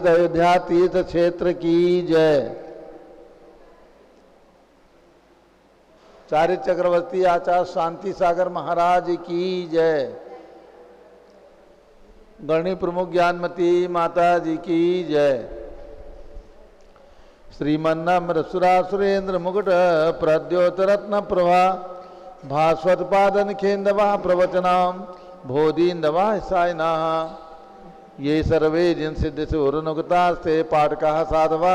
स्थापित अयोध्या तीर्थ क्षेत्र की जय। चार्य चक्रवर्ती आचार्य शांति सागर महाराज की जय। गणी प्रमुख ज्ञानमती माता जी की जय। श्रीमन्नम्र सुरासुरेंद्र मुकुट प्रद्योतरत्न प्रभा भास्वत पादन खेन्दवा प्रवचनाम बोधीन्दवा सायना ये सर्वे जिन सिद्ध सुरनुगतास्ते पाठकाः साधवा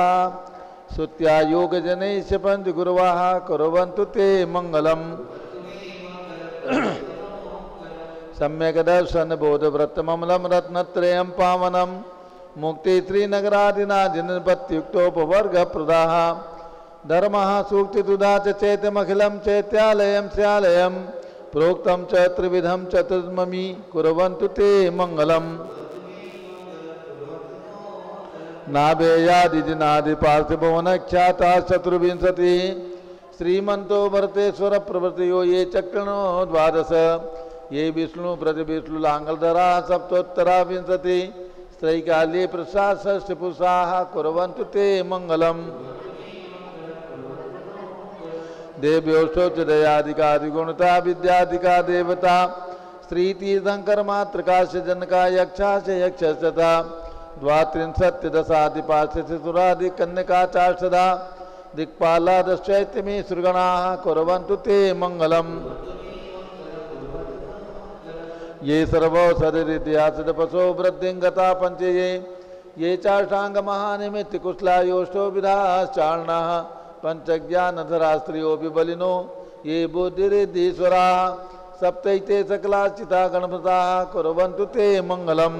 सुत्या योग जनैश्च पंच गुरुवाः कुर्वन्तु ते मंगलम्। सम्यक दर्शन बोध व्रत ममलम रत्नत्रयं पावनम मुक्ति श्रीनगरादिनादिनपत्युक्तोपवर्ग प्रदाः धर्मः सूक्ति तुदा चैत्यमखिलं चैत्यालयं स्यालयं प्रोक्तं च त्रिविधं चतुर्ममी कुर्वन्तु ते मंगलम्। नाभेयादिनादि पार्थिभुवन ख्याता चतुर्विंशति श्रीमंतो भरतेश्वर प्रवृत्तियो ये चक्रणो द्वादश ये विष्णु प्रतिविष्णु लांगलधरा सप्तोत्तरा विंशति स्त्रैकाल्ये प्रसाद षष्ठपुषाः कुर्वन्तु ते मंगलम्। देव्योष्टो च दयादिकादिगुणता विद्यादिका देवता श्रीतीर्थंकर मातृकाश्च जनका यक्षाश्च यक्षस्तथा द्वात्रिंशत्यदशादिपाशुरादि कन्यकाचार्षदा दिक्पालादश्चैत्यमी सुरगणाः कुर्वन्तु ते मंगलम्। ये सर्वौषधिरित्यासदपसो वृद्धिं गता पंचये ये चाष्टांग महानिमित्त कुशलायोष्टो विधाश्चार्णाः पंचज्ञानधरा स्त्रियो विबलिनो ये बुद्धिरिद्धीश्वराः सप्तैते सकलाचिता गणपताः कुर्वन्तु ते मंगलम्।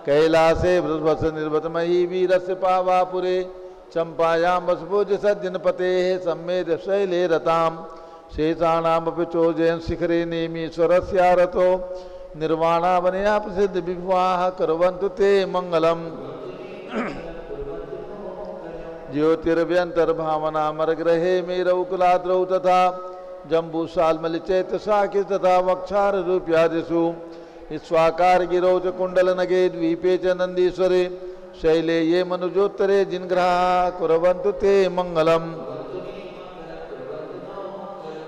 कैलासे वृषभस निर्वतमयी वीरस्य पावापुरे चंपायां वसुभुज सज्जनपतेः सम्मेद शैले रतां शेषाणामपि चोजयन् शिखरे नेमीश्वरस्यारतो निर्वाणावनया प्रसिद्ध विभुवाः कुर्वन्तु ते मंगलम्। ज्योतिर्व्यन्तर्भावनामरग्रहे मेरौकुलाद्रौ तथा जम्बूसाल्मलिचैत्यशाखे तथा वक्षाररूप्यादिषु स्वाकार गिरौ च कुंडल नगे द्वीपे च नंदीश्वरे शैले ये मनुजोत्तरे जिनग्रहाः कुर्वन्तु ते मंगलम्।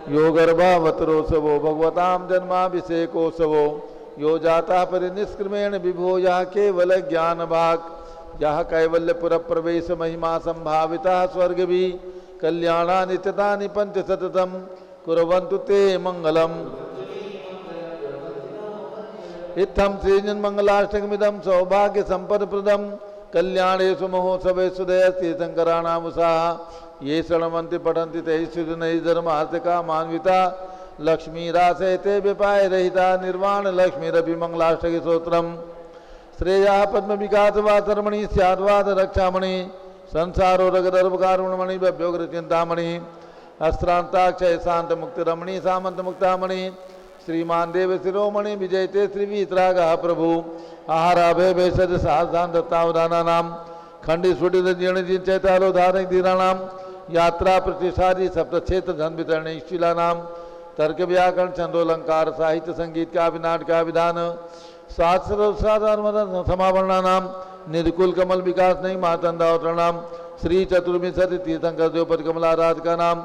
यो गर्भावतरोत्सवो भगवतां जन्माभिषेकोत्सवो यो जाता परिनिष्क्रमेण विभो यः केवल ज्ञान भाग यः कैवल्यपुर प्रवेश महिमा संभाविता स्वर्गभि कल्याणा नित्यतानि पंच सततम कुर्वन्तु ते मंगलम्। इत्थं श्रीजन्मंगलाष्टकमिदं सौभाग्य संपदप्रदं कल्याणेषु महोत्सवेषु दयस्तीर्थंकराणामुषाः ये शृण्वन्ति पठन्ति तैः सुजनैः धर्मार्थकामान्विता लक्ष्मीरासैते व्यपाय रहिता निर्वाण लक्ष्मीरपि मंगलाष्टके स्तोत्रम्। श्रेयाः पद्मविकासवासरमणि स्याद्वाद रक्षामणि संसारो रगदर्भकारुणमणि भव्योग्रचिन्तामणि अस्त्रान्ताक्षय शान्तमुक्तिरमणि सामन्तमुक्तामणि श्रीमान देव शिरोमणि विजयते श्रीवीतरागः प्रभु आहाराभय भेषज साधान दत्तावधानानां खंडी स्फुटित जीर्णजीर्ण चैतालोधारक धीराणां यात्रा प्रतिष्ठादि सप्तक्षेत्र धन वितरणशीलानां तर्क व्याकरण छंदोलंकार साहित्य संगीत का नाटका विधान शास्त्र समावरणानां निर्कुल कमल विकास नहीं मातंदावतरणां श्री चतुर्विंशति तीर्थंकर द्रौपदी कमलाराधिका नाम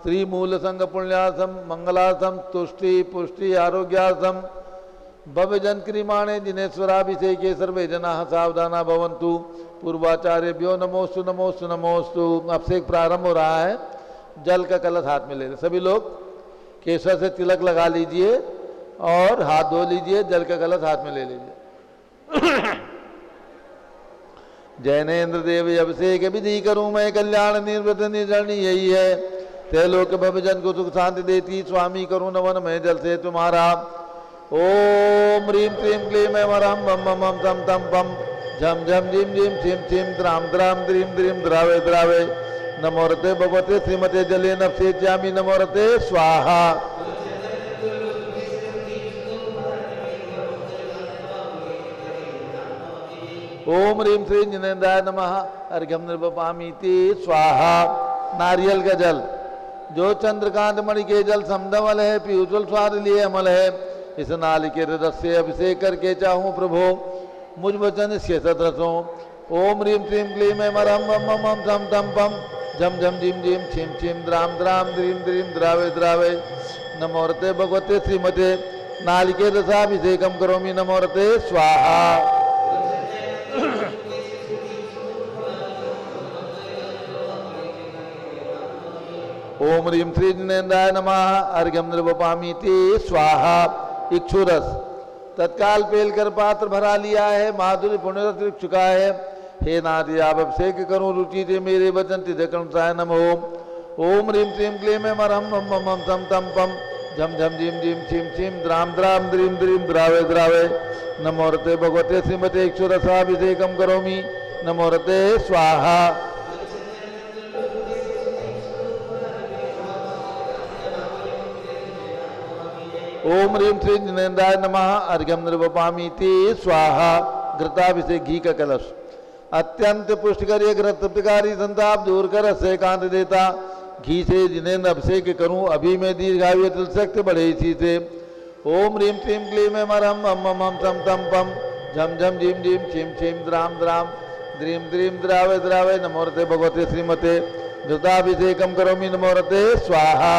श्री मूल संघ पुण्यार्थम मंगलार्थम तुष्टि पुष्टि आरोग्यार्थम भवजन क्रियमाणे दिनेश्वराभिषेके सर्वे जनाः सावधाना भवन्तु। पूर्वाचार्यभ्यो नमोस्तु नमोस्तु नमोस्तु। अभिषेक प्रारंभ हो रहा है। जल का कलश हाथ में ले लें सभी लोग। केसर से तिलक लगा लीजिए और हाथ धो लीजिए। जल का कलश हाथ में ले लीजिए। जैनेन्द्र देव अभिषेक विधि करूं मैं कल्याण निर्वृत निर्जरणी यही है लोक भवजन को सुख शांति देती स्वामी करूं नवन में जल से तुम्हारा। ओम ह्रीं क्लीं क्लीं ऐं वरं बम बम बम तम तम बम झम झम झिम झिम छिम छिम द्राम द्राम द्रीम द्रीम द्रावे द्रावे नमोरते भगवते श्रीमते जले नफसे ज्यामि नमोरते स्वाहा। ओम ह्रीं श्रीं जिनेन्द्राय नमः अर्घ्यं निर्वपामीति स्वाहा। नारियल का जल जो चंद्रकांत मणि के जल समधवल है पीयूषल स्वाद लिए अमल है इस नालिकेर रस से अभिषेक करके चाहूँ प्रभु मुझ वचन शेषत रसों। ओम ह्रीं श्रीं क्लीं ऐं मरं मम मम मम थम थम पम झम झम झीं झीं छीं छीं द्राम द्राम द्रीं द्रीं द्रावे द्रावे। नमोरते भगवते श्रीमते नालिके रसाभिषेकम करोमि। नमोरते स्वाहा। ओम ह्रीं श्री जिनेन्द्राय नमः। अर्घ्यम निर्वपामीति स्वाहा। इक्षुरस तत्काल पेल कर पात्र भरा लिया है, माधुर्य पुण्यरस लिख चुका है। हे नाथ आप अभिषेक करूं रुचि से मेरे वचन तिदकंसाय नमो। ओम ह्रीं श्रीं क्लीं ऐं मरं मम मम मम थम थम पम झम झम झीं झीं छीं छीं द्राम द्राम द्रीं द्रीं द्रावे द्रावे। नमोरते भगवते श्रीमते इक्षुरसाभिषेकम करोमि। नमोरते स्वाहा। ओम ह्रीं श्री जिनेन्द्राय नमः। अर्घ्यम निर्वपामीति स्वाहा। घृताभिषेक घी का कलश। अत्यंत पुष्टिकर ये घृत तृप्तिकारी संताप दूर कर से कांत देता। घी से जिनेन्द्र अभिषेक करूं अभी मैं दीर्घायु तिल शक्ति बढ़े इसी से। ओम ह्रीं श्रीं क्लीं ऐं मरं मम मम मम थम थम पम झम झम झीं झीं छीं छीं द्राम द्राम द्रीं द्रीं द्रावे द्रावे। नमोरते भगवते श्रीमते घृताभिषेकम करोमि। नमोरते स्वाहा।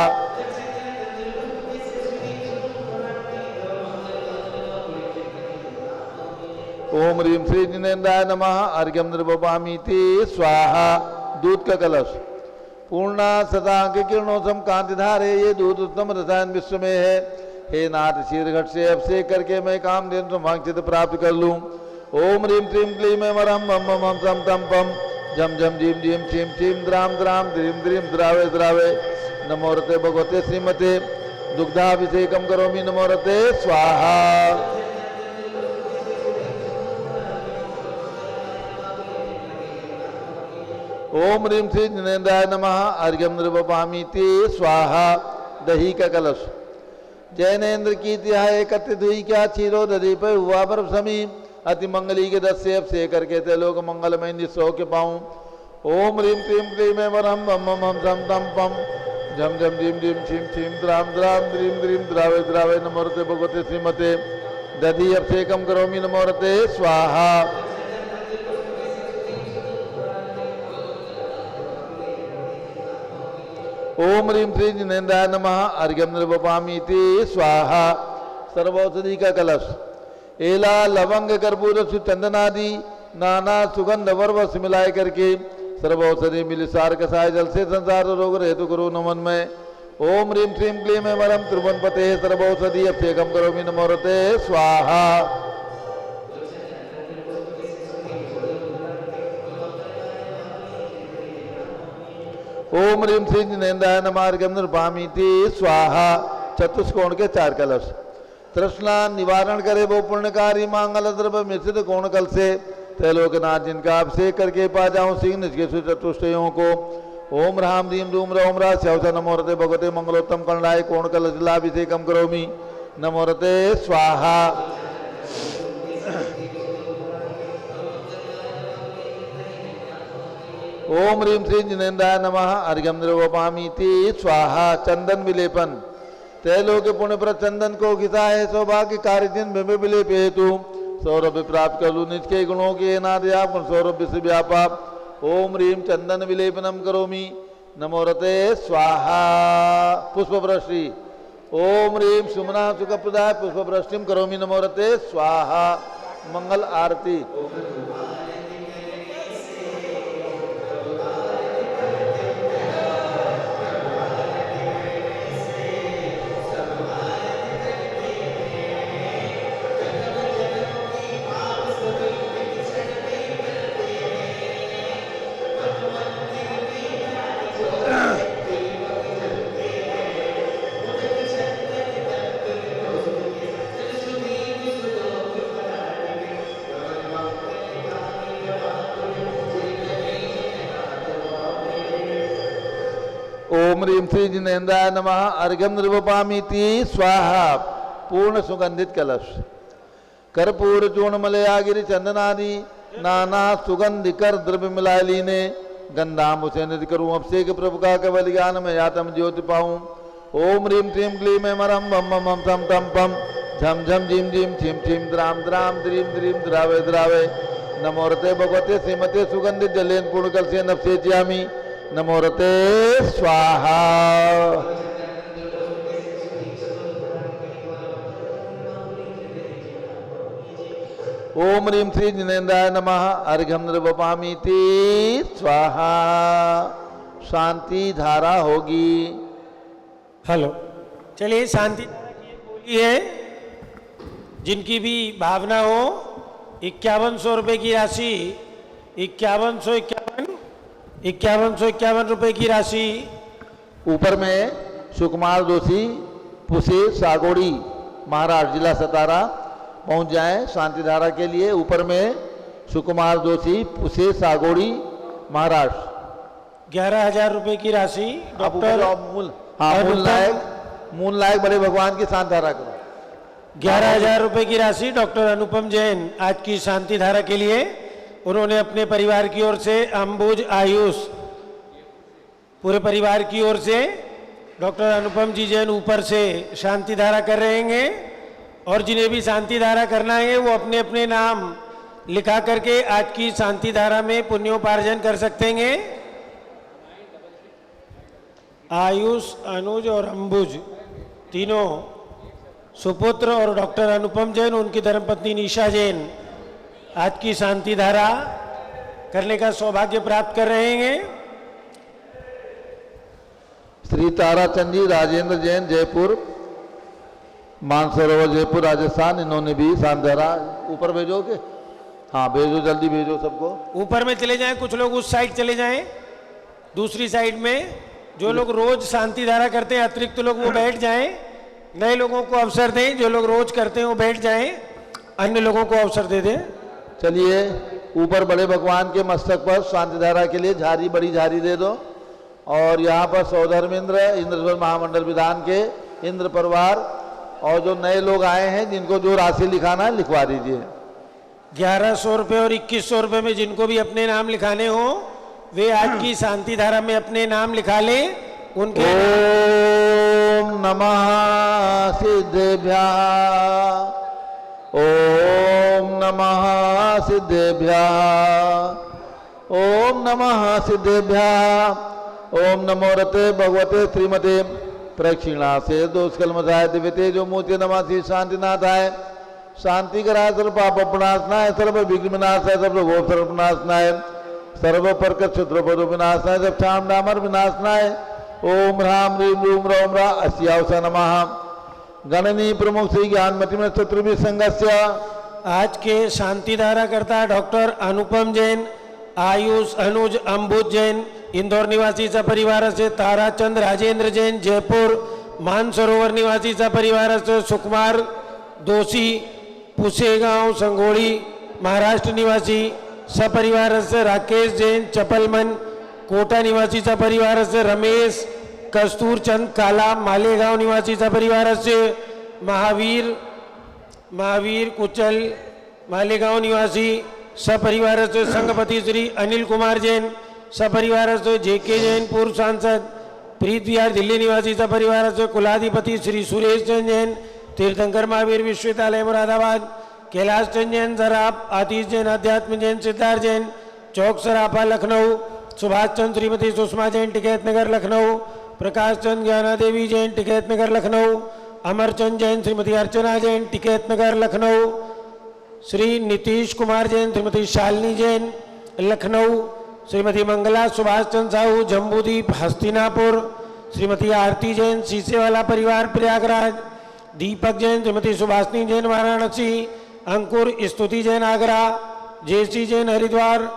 ओम ह्रीं श्री जिनेन्द्राय नमः। अर्घ्यम निर्वपामीति स्वाहा। दूध का कलश। पूर्णा सदांक किरणों सम कांतिधारे ये दूध उत्तम रसायन विश्व में है। हे नाथ शीरघट से अभिषेक करके मैं काम दिन वांछित प्राप्त कर लूं। ओम ह्रीं श्रीं क्लीं ऐं मरं मम मम मम थम थम पम झम झम झीं झीं छीं छीं द्राम द्राम द्रीं द्रीं द्रावे द्रावे। नमोरते भगवते श्रीमते दुग्धाभिषेकम करोमि। नमोरते स्वाहा। ओम ह्रीं श्री जिनेन्द्राय नमः। अर्घ्यम निर्वपामीति स्वाहा। दही का कलश। जैनेन्द्र की तिहाई कथित हुई क्या क्षीरो दधी पर हुआ पर समी अति मंगली के 10 से अभिषेक करके ते लोग मंगलमय निस्सो के पाऊं। ओम ह्रीं क्लीं क्लीं ऐं मरं मम मम मम थम थम पम झम झम झीं झीं छीं छीं द्राम द्राम द्रीं द्रीं द्रावे द्रावे। नमोरते भगवते श्रीमते दधी अभिषेकम करोमि। नमोरते स्वाहा। ओम ह्रीं श्री जिनेन्द्राय नमः। अर्घ्यम निर्वपामीति स्वाहा। सर्वौषधि का कलश। एला लवंग कर्पूर चंदनादि नाना सुगंध वर्वस मिलाए करके सर्वौषधि मिल सार कसाय जल से संसार रोग हेतु करो नमन में। ओम ह्रीं श्रीं क्लीं ऐं मरं त्रिभुवनपते सर्वौषधि अभिषेकम करोमि। नमोरते स्वाहा। ओम ह्रीं श्री जिनेन्द्राय नमः। अर्घ्यम निर्वपामीति स्वाहा। चतुष्कोण के 4 कलश। तृष्णा निवारण करे वो पुण्यकारी मांगल द्रव्य मिश्रित कोण कल से त्रैलोकनाथ जिनका अभिषेक करके पा जाऊं सिंह निष्के चतुष्टयों को। ओम ह्रां ह्रीं रूम रोम रा स्यवच। नमोरते भगवते मंगलोत्तम कर्णाय कोण कल जलाभिषेकम करोमि। नमोरते स्वाहा। ओम ह्रीं श्री जिनेन्द्राय नमः। अर्घ्यम निर्वपामीति स्वाहा। चंदन विलेपन। त्रैलोक्य पुण्य पर चंदन को घिसा है सौभाग्य कार्य दिन बिंब विलेप हेतु सौरभ्य प्राप्त कर लूं निज के गुणों के नादयाप सौरभ्य से व्यापाप। ओम ह्रीं चंदन विलेपनम करोमि। नमोरते स्वाहा। पुष्पवृष्टि। ओम ह्रीं सुमना सुखप्रदाय पुष्पवृष्टिम करोमि। नमोरते स्वाहा। मंगल आरती। ओम ह्रीं श्री जिनेन्द्राय नमः। अर्घ्यम निर्वपामीति स्वाहा। पूर्ण सुगंधित कलश। कर्पूर चूर्ण मलयागिरी चंदनादि नाना सुगंधिकर द्रव्य मिलाए लीने गंधाम उसे निधि करूँ अभिषेक प्रभु का केवल ज्ञान में यातम ज्योति पाऊँ। ओम ह्रीं श्रीं क्लीं ऐं मरं मम मम थम थम पम झम झम झिम झिम छिम छिम द्राम द्राम द्रीम द्रीम द्रावे द्रावे नमोरते भगवते श्रीमते सुगंधित जलेन पूर्णकल से नफसे ज्यामी नमोरते स्वाहा। ओम ह्रीं श्री जिनेन्द्राय नमः अर्घ्यम निर्वपामीति स्वाहा। शांति धारा होगी। हेलो, चलिए शांति धारा की बोली है। जिनकी भी भावना हो 5100 रुपये की राशि 5151 रुपये की राशि ऊपर में सुकुमार जोशी पुसे सागोड़ी महाराष्ट्र जिला सतारा पहुंच जाएं शांति धारा के लिए। ऊपर में सुकुमार जोशी पुसे सागोड़ी महाराष्ट्र 11,000 रुपये की राशि डॉक्टर मूल नायक बड़े भगवान की शांति धारा करो। 11,000 रुपये की राशि डॉक्टर अनुपम जैन आज की शांति धारा के लिए। उन्होंने अपने परिवार की ओर से अंबुज आयुष पूरे परिवार की ओर से डॉक्टर अनुपम जी जैन ऊपर से शांति धारा कर रहे हैं। और जिन्हें भी शांति धारा करना है वो अपने अपने नाम लिखा करके आज की शांति धारा में पुण्योपार्जन कर सकते हैं। आयुष, अनुज और अंबुज तीनों सुपुत्र और डॉक्टर अनुपम जैन उनकी धर्मपत्नी निशा जैन आज की शांति धारा करने का सौभाग्य प्राप्त कर रहे हैं। श्री ताराचंद जी राजेंद्र जैन जयपुर मानसरोवर जयपुर राजस्थान, इन्होंने भी शांति धारा ऊपर भेजोगे? हाँ भेजो, जल्दी भेजो सबको। ऊपर में चले जाएं, कुछ लोग उस साइड चले जाएं, दूसरी साइड में जो लोग रोज शांति धारा करते हैं अतिरिक्त लोग वो बैठ जाएं। नए लोगों को अवसर दें, जो लोग रोज करते हैं वो बैठ जाएं, अन्य लोगों को अवसर दे दें। चलिए ऊपर बड़े भगवान के मस्तक पर शांति धारा के लिए झारी, बड़ी झारी दे दो। और यहाँ पर सौधर्मेंद्र इंद्रस्वर महामंडल विधान के इंद्र परिवार और जो नए लोग आए हैं जिनको जो राशि लिखाना है लिखवा दीजिए। 1100 रुपये और 2100 रुपये में जिनको भी अपने नाम लिखाने हो वे आज की शांति धारा में अपने नाम लिखा लें। उनके ओम नमः सिद्धेभ्यः, ओम नमः सिद्धेभ्यः, ओम नमः सिद्धेभ्यः, ओम नमो रते भगवते श्रीमते प्रक्षिणा से दोषकलमसाय दिव्यते जो मूर्ति नमासी शांतिनाथाय शांति कराय सर्व पाप प्रणाशनाय सर्व विघ्न विनाशाय सर्व भोग सर्व विनाशनाय सर्व परकट शत्रुपद विनाशनाय सब क्षाम डामर विनाशनाय ओम ह्राम ह्रीम रूम रौम रा अस्यावसा नमः। गणनी प्रमुख श्री ज्ञानमति में शत्रुभि संघस्य आज के शांति धारा करता डॉक्टर अनुपम जैन, आयुष, अनुज, अंबुज जैन इंदौर निवासी परिवार से, ताराचंद राजेंद्र जैन जयपुर मानसरोवर निवासी परिवार से, सुकुमार दोषी पुसेगांव संगोड़ी महाराष्ट्र निवासी सपरिवार से, राकेश जैन चपलमन कोटा निवासी परिवार से, रमेश कस्तूर चंद काला मालेगांव निवासी परिवार से, महावीर कुचल मालेगांव निवासी सपरिवार से, संघपति श्री अनिल कुमार जैन सपरिवार से, जेके जैन पूर्व सांसद प्रीत विहार दिल्ली निवासी सपरिवार से, कुलाधिपति श्री सुरेश चंद जैन तीर्थंकर महावीर विश्वविद्यालय मुरादाबाद, कैलाश चंद जैन सराफ, आतिश जैन अध्यात्म जैन, सिद्धार्थ जैन चौक सराफा लखनऊ, सुभाष चंद श्रीमती सुषमा जैन टिकैत नगर लखनऊ, प्रकाश चंद ज्ञाना देवी जैन टिकैत नगर लखनऊ, अमरचंद जैन श्रीमती अर्चना जैन टिकैत नगर लखनऊ, श्री नीतीश कुमार जैन श्रीमती शालिनी जैन लखनऊ, श्रीमती मंगला सुभाष चंद साहू जम्बूदीप हस्तिनापुर, श्रीमती आरती जैन सीसेवाला परिवार प्रयागराज, दीपक जैन श्रीमती सुभाषिनी जैन वाराणसी, अंकुर स्तुति जैन आगरा, जयश्री जैन हरिद्वार,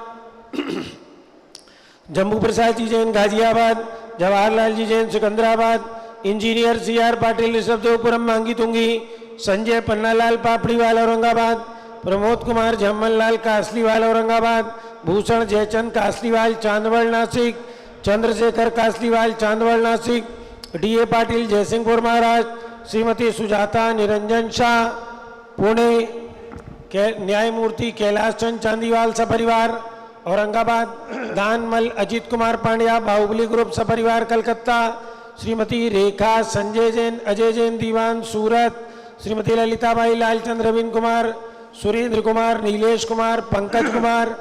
जम्बू प्रसाद जी जैन गाजियाबाद, जवाहरलाल जी जैन सिकंदराबाद, इंजीनियर CR पाटिल ऋषभदेवपुरम मांगी तुंगी, संजय पन्नालाल पापड़ीवाल औरंगाबाद, प्रमोद कुमार झम्मनलाल कासलीवाल औरंगाबाद, भूषण जयचंद कासलीवाल चांदवड़ नासिक, चंद्रशेखर कासलीवाल चांदवड़ नासिक, DA पाटिल जयसिंहपुर महाराष्ट्र, श्रीमती सुजाता निरंजन शाह पुणे, न्यायमूर्ति कैलाश चंद चांदीवाल सपरिवार औरंगाबाद, दानमल अजित कुमार पांड्या बाहुबली ग्रुप सपरिवार कलकत्ता, श्रीमती रेखा संजय जैन अजय जैन दीवान सूरत, श्रीमती ललिताबाई लालचंद रविंद्र कुमार, सुरेंद्र कुमार, नीलेश कुमार, पंकज कुमार,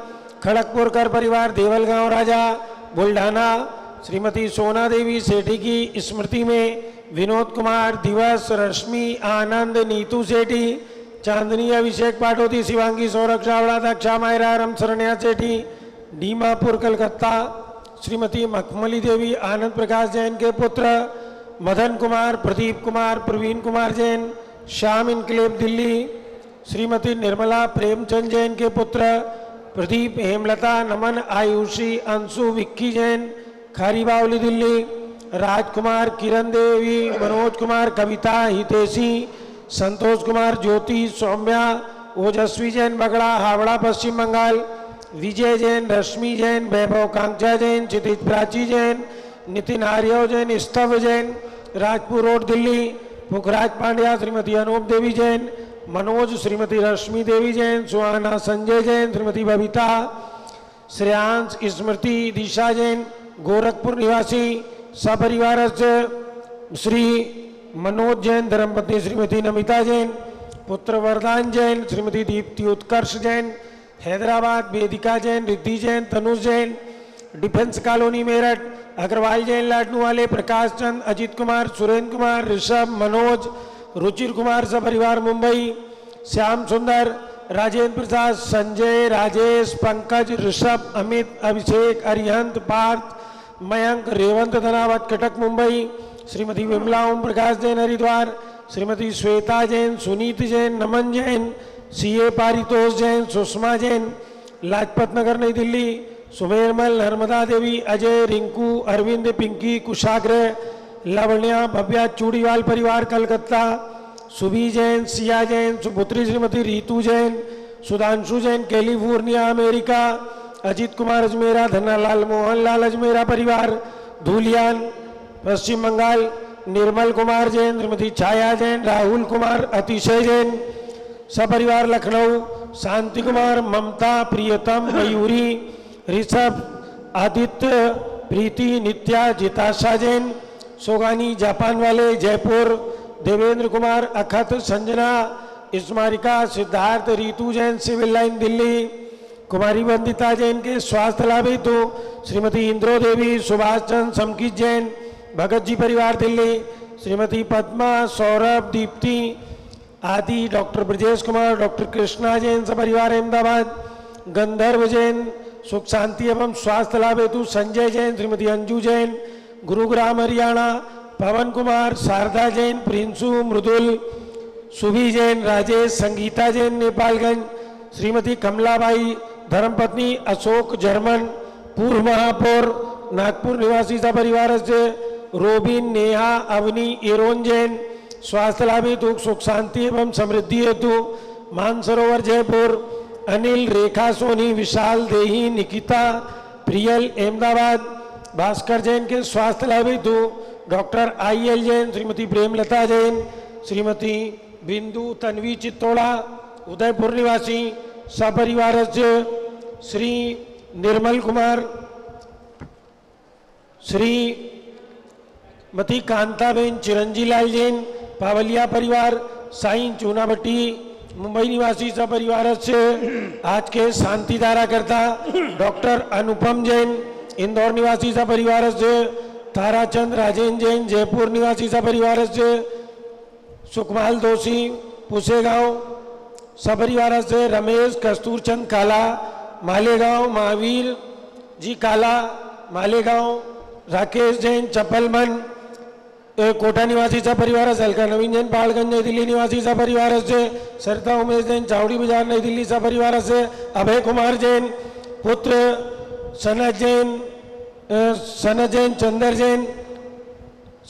खड़गपुरकर परिवार देवलगांव राजा बुल्ढाना, श्रीमती सोना देवी सेठी की स्मृति में विनोद कुमार, दिवस, रश्मि, आनंद, नीतू सेठी, चांदनी, अभिषेक पाटोती, शिवांगी, सौरभ चावड़ा, दक्षा मायरा, राम शरण्या सेठी, डीमापुर कलकत्ता, श्रीमती मखमली देवी आनंद प्रकाश जैन के पुत्र, मदन कुमार, प्रदीप कुमार, प्रवीण कुमार जैन, श्याम इनकलेब दिल्ली, श्रीमती निर्मला प्रेमचंद जैन के पुत्र, प्रदीप, हेमलता, नमन, आयुषी, अंशु, विक्की जैन, खारी बावली दिल्ली, राजकुमार, किरण देवी, मनोज कुमार, कविता, हितेशी, संतोष कुमार, ज्योति, सौम्या, ओजस्वी जैन बगड़ा, हावड़ा पश्चिम बंगाल, विजय जैन, रश्मि जैन, वैभव कांक्षा जैन, क्षितिज प्राची जैन, नितिन आर्यव जैन, स्तव जैन, राजपुर रोड दिल्ली, पुखराज पांड्या, श्रीमती अनूप देवी जैन, मनोज, श्रीमती रश्मि देवी जैन, सुहाना संजय जैन, श्रीमती बबीता, श्रेयांश, स्मृति, दिशा जैन, गोरखपुर निवासी, सपरिवार श्री मनोज जैन, धर्मपत्नी श्रीमती नमिता जैन, पुत्र वरदान जैन, श्रीमती दीप्ति उत्कर्ष जैन, हैदराबाद, वेदिका जैन, रिद्धि जैन, तनुज जैन, डिफेंस कॉलोनी मेरठ, अग्रवाल जैन, लाडनू वाले, प्रकाश चंद, अजित कुमार, सुरेंद्र कुमार, ऋषभ, मनोज, रुचिर कुमार, सपरिवार मुंबई, श्याम सुंदर, राजेंद्र प्रसाद, संजय, राजेश, पंकज, ऋषभ, अमित, अभिषेक, अरिहंत, पार्थ, मयंक, रेवंत धनावत, कटक मुंबई, श्रीमती विमला ओम प्रकाश जैन, हरिद्वार, श्रीमती श्वेता जैन, सुनीत जैन, नमन जैन, सीए पारितोष जैन, सुषमा जैन, लाजपत नगर नई दिल्ली, सुमेरमल, नर्मदा देवी, अजय, रिंकू, अरविंद, पिंकी, कुशाग्र, लावण्या, भव्या, चूड़ीवाल परिवार कलकत्ता, सुबी जैन, सिया जैन, सुपुत्री श्रीमती रीतू जैन, सुधांशु जैन, कैलिफोर्निया अमेरिका, अजीत कुमार अजमेरा, धनालाल मोहनलाल अजमेरा परिवार धूलियान पश्चिम बंगाल, निर्मल कुमार जैन, श्रीमती छाया जैन, राहुल कुमार, अतिशय जैन, सपरिवार लखनऊ, शांति कुमार, ममता, प्रियतम, मयूरी, ऋषभ, आदित्य, प्रीति, नित्या, जिताशा जैन, सोगानी, जापान वाले, जयपुर, देवेंद्र कुमार, अखत, संजना, स्मारिका, सिद्धार्थ, रीतू जैन, सिविल लाइन दिल्ली, कुमारी वंदिता जैन के स्वास्थ्य लाभ हेतु श्रीमती इंद्रो देवी, सुभाष चंद्र, समकित जैन, भगत जी परिवार दिल्ली, श्रीमती पद्मा, सौरभ, दीप्ति आदि, डॉक्टर ब्रजेश कुमार, डॉक्टर कृष्णा जैन, सपरिवार अहमदाबाद, गंधर्व जैन, सुख शांति एवं स्वास्थ्य लाभ हेतु संजय जैन, श्रीमती अंजू जैन, गुरुग्राम हरियाणा, पवन कुमार, शारदा जैन, प्रिंसू, मृदुल, सुभी जैन, राजेश, संगीता जैन, नेपालगंज, श्रीमती कमलाबाई, धर्मपत्नी, अशोक जर्मन, पूर्व महापौर, नागपुर निवासी सपरिवार से रोबिन, नेहा, अवनी, एरोन जैन, स्वास्थ्य लाभ हेतु सुख शांति एवं समृद्धि हेतु मानसरोवर जयपुर, अनिल, रेखा सोनी, विशाल, देही, निकिता, प्रियल, अहमदाबाद, भास्कर जैन के स्वास्थ्य लाभ हेतु डॉक्टर IL जैन, श्रीमती प्रेमलता जैन, श्रीमती बिंदु तन्वी चित्तौड़ा, उदयपुर निवासी, सपरिवार श्री निर्मल कुमार, श्रीमती कांताबेन, चिरंजी लाल जैन, पावलिया परिवार, साईं चूनाभट्टी, मुंबई निवासी सपरिवार से आज के शांति धारा करता डॉक्टर अनुपम जैन, इंदौर निवासी सपरिवार से ताराचंद राजेंद्र जैन, जयपुर निवासी सपरिवार से सुखमाल दोषी, पुसेगांव सपरिवार से रमेश कस्तूरचंद काला, मालेगांव, महावीर जी काला, मालेगांव, राकेश जैन, चपलमन, कोटा निवासी सपरिवार से अलका नवीन जैन, पहाड़गंज नई दिल्ली निवासी सपरिवार से सरिता उमेश जैन, चावड़ी बाजार नई दिल्ली सपरिवार से अभय कुमार जैन, पुत्र सनत जैन, चंदर जैन,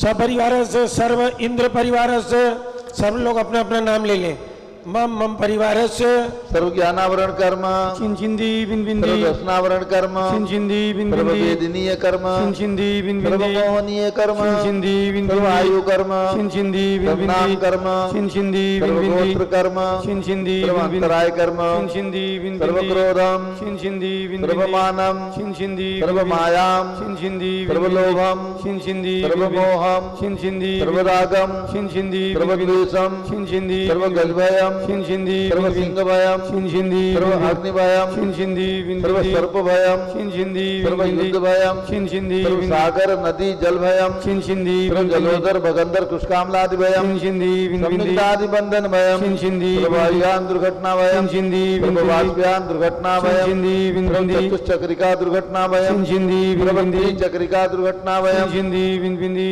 सपरिवार से सर्व इंद्र परिवार से सब लोग अपना अपना नाम ले लें। मम मम परिवारस्य सर्वज्ञानावरण कर्म चिंचिंदी बिनबिंदी सर्वदर्शनावरण कर्म चिंचिंदी बिनबिंदी सर्ववेदनीय कर्म चिंचिंदी बिनबिंदी सर्वमोहनीय कर्म चिंचिंदी बिनबिंदी सर्वायु कर्म चिंचिंदी सर्वनाम बिनबिंदी कर्म चिंचिंदी बिनबिंदी सर्वगोत्र कर्म चिंचिंदी सर्वांतराय कर्म चिंचिंदी बिनबिंदी सर्वक्रोधम चिंचिंदी बिनबिंदी सर्वमानम चिंचिंदी सर्वमायाम चिंचिंदी सर्वलोभम चिंचिंदी सर्वमोहम चिंचिंदी सर्वरागम चिंचिंदी सर्वद्वेषम चिंचिंदी सर्वगजभयम चिंचिंदी सर्वसिंहभयम चिंचिंदी सर्वअग्निभयम चिंचिंदी सर्वसर्पभयम चिंचिंदी सर्वयुद्धभयम चिंचिंदी सर्वसागर नदी जलभयम चिंचिंदी सर्वजलोदर भगंदर कुष्कामलादिभयम चिंचिंदी संयुक्तादिबंधन भयम चिंचिंदी सर्ववायुयान दुर्घटना भयम चिंचिंदी सर्ववाष्पयान दुर्घटना भयम चिंचिंदी चतुश्चक्रिका दुर्घटना भयम चिंचिंदी चक्रिका दुर्घटना भयम चिंचिंदी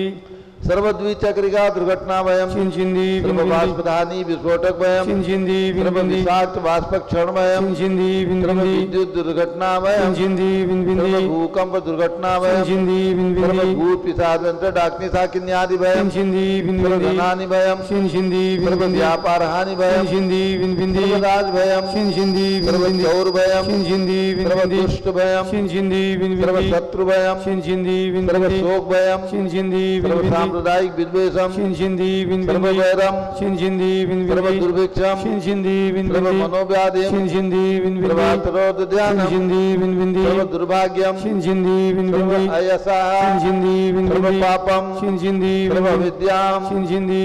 सर्वद्विचक्रिका दुर्घटना भयम चिंचिंदी सर्ववाष्पधानी विस्फोटक भयम चिंचिंदी सर्वविषाक्त वाष्प क्षण भयम चिंचिंदी सर्वविद्युत दुर्घटना भयम चिंचिंदी सर्वभूकंप दुर्घटना भयम चिंचिंदी सर्वभूत पिशाच डाकिनी साकिन्यादि भयम चिंचिंदी सर्वधनानि भयम चिंचिंदी सर्वव्यापार हानि भयम चिंचिंदी सर्वराज भयम चिंचिंदी सर्वचौर भयम चिंचिंदी सर्वदुष्ट भयम चिंचिंदी सर्वशत्रु भयम चिंचिंदी सर्वशोक भयम चिंचिंदी सर्वसाम्प्रदायिक विद्वेषम चिंचिंदी सर्ववैरम चिंचिंदी सर्वदुर्भिक्षम चिंचिंदी सर्वमनोव्याधिम चिंचिंदी सर्वातरोदध्यानम चिंचिंदी सर्वदुर्भाग्यम चिंचिंदी सर्वअयसः चिंचिंदी सर्वपापम चिंचिंदी सर्वविद्याम चिंचिंदी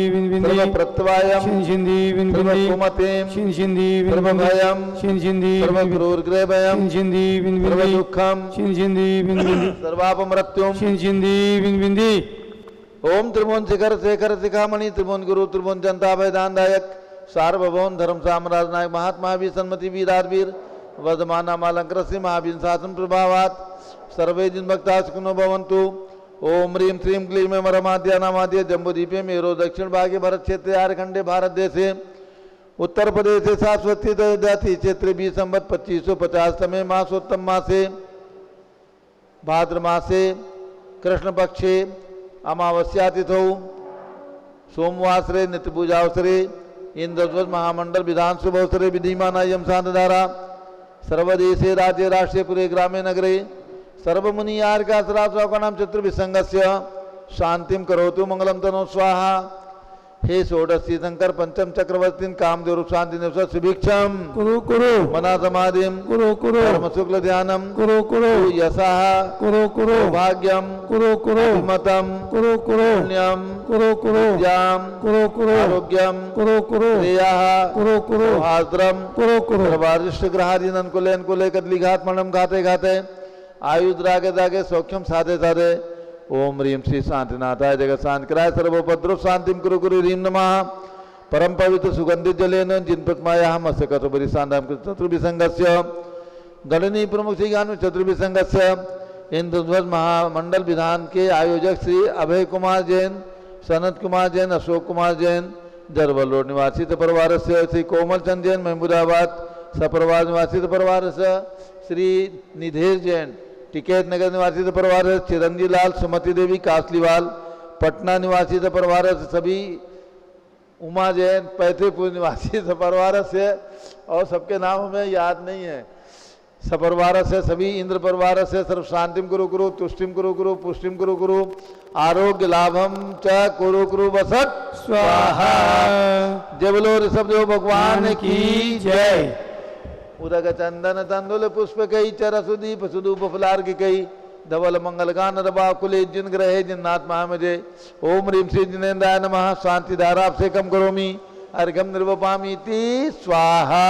सर्वप्रत्यवायम चिंचिंदी सर्वकुमतिम चिंचिंदी सर्वभयम चिंचिंदी सर्वक्रूरग्रहभयम चिंचिंदी सर्वदुःखम चिंचिंदी सर्वापमृत्युम चिंचिंदी बिनबिंदी ओम त्रिभुवन शिखर शेखर शिखामणि त्रिभुवन गुरु त्रिभुवन जनता वैदानदायक सार्वभौम धर्म साम्राज्य नायक महात्मा वीर सन्मति वीरारवीर वर्धमान मालंकर श्री महावीर शासन प्रभावात सर्वे जिन भक्ता सुखिनो भवन्तु। ओम ह्रीं श्रीं क्लीं मरमाद्या नामाद्य जम्बूदीपे मेरो दक्षिण भागे भरत क्षेत्र झारखंडे भारत देशे उत्तर प्रदेश शाश्वती दयाति क्षेत्र 20 संवत 2550 तमे मासोत्तम मासे भाद्र मासे कृष्ण पक्षे अमावस्या तिथौ सोमवासरे नित्य पूजावसरे इंद्रध्वज महामंडल विधान शुभ अवसरे विधिमाना यम शांतधारा सर्वदेशे राज्य राष्ट्रीय पुरे ग्रामे नगरे सर्वमुनि आर्का सरासौकणाम चतुर्विसंगस्य शांतिम करोतु मंगलम तनो स्वाहा। हे षोडशी शंकर पंचम चक्रवर्तीन कामदेव शांति सुभिक्षम कुरु कुरु मना समाधिम कुरु कुरु धर्म शुक्ल ध्यानम कुरु कुरु यशः कुरु कुरु भाग्यम कुरु कुरु मतम कुरु कुरु पुण्यम कुरु कुरु विद्याम कुरु कुरु आरोग्यम कुरु कुरु श्रेयः कुरु कुरु सौहार्द्रम कुरु कुरु सर्वारिष्ट ग्रहादीन अनुकूले अनुकूले कदलीघात मणम घाते घाते आयुध रागे दागे सौख्यम साधे साधे। ओम ह्रीं श्री शांतिनाथाय जगत शांतिकराय सर्वोपद्रव शांतिम कुरु कुरु ह्रीं नमः। परम पवित्र सुगंधित जलेन जिन प्रतिमाया मत्स्य कटोपरि सांदाम चतुर्विसंगस्य गणनीय प्रमुख श्री ज्ञान चतुर्विसंगस्य इंद्रध्वज महामंडल विधान के आयोजक श्री अभय कुमार जैन, सनत कुमार जैन, अशोक कुमार जैन, जरवल रोड निवासी परिवार से श्री कोमल चंद जैन, महमूदाबाद सपरिवार निवासी परिवार से श्री निधेश जैन, टिकैत नगर निवासी परिवार से चिरंजी लाल, सुमति देवी कासलीवाल, पटना निवासी परिवार से सभी उमा जैन, पैथेपुर निवासी परिवार से और सबके नाम हमें याद नहीं है। सपरिवार से सभी इंद्र परिवार से सर्व शांतिम कुरु कुरु तुष्टिम कुरु कुरु पुष्टिम कुरु कुरु आरोग्य लाभम च कुरु कुरु वसत स्वाहा। जय बोलो ऋषभदेव भगवान की जय। उदक चंदन तंदुल पुष्प कई चर सुदीप सुदूप फुलार की कई धवल मंगल गान रबा कुले जिन ग्रहे जिन्नाथ महामजे। ओम ह्रीं श्री जिनेन्द्राय नमः। शांति धारा आपसे कम करोमि अर्घम निर्वपामि ति स्वाहा।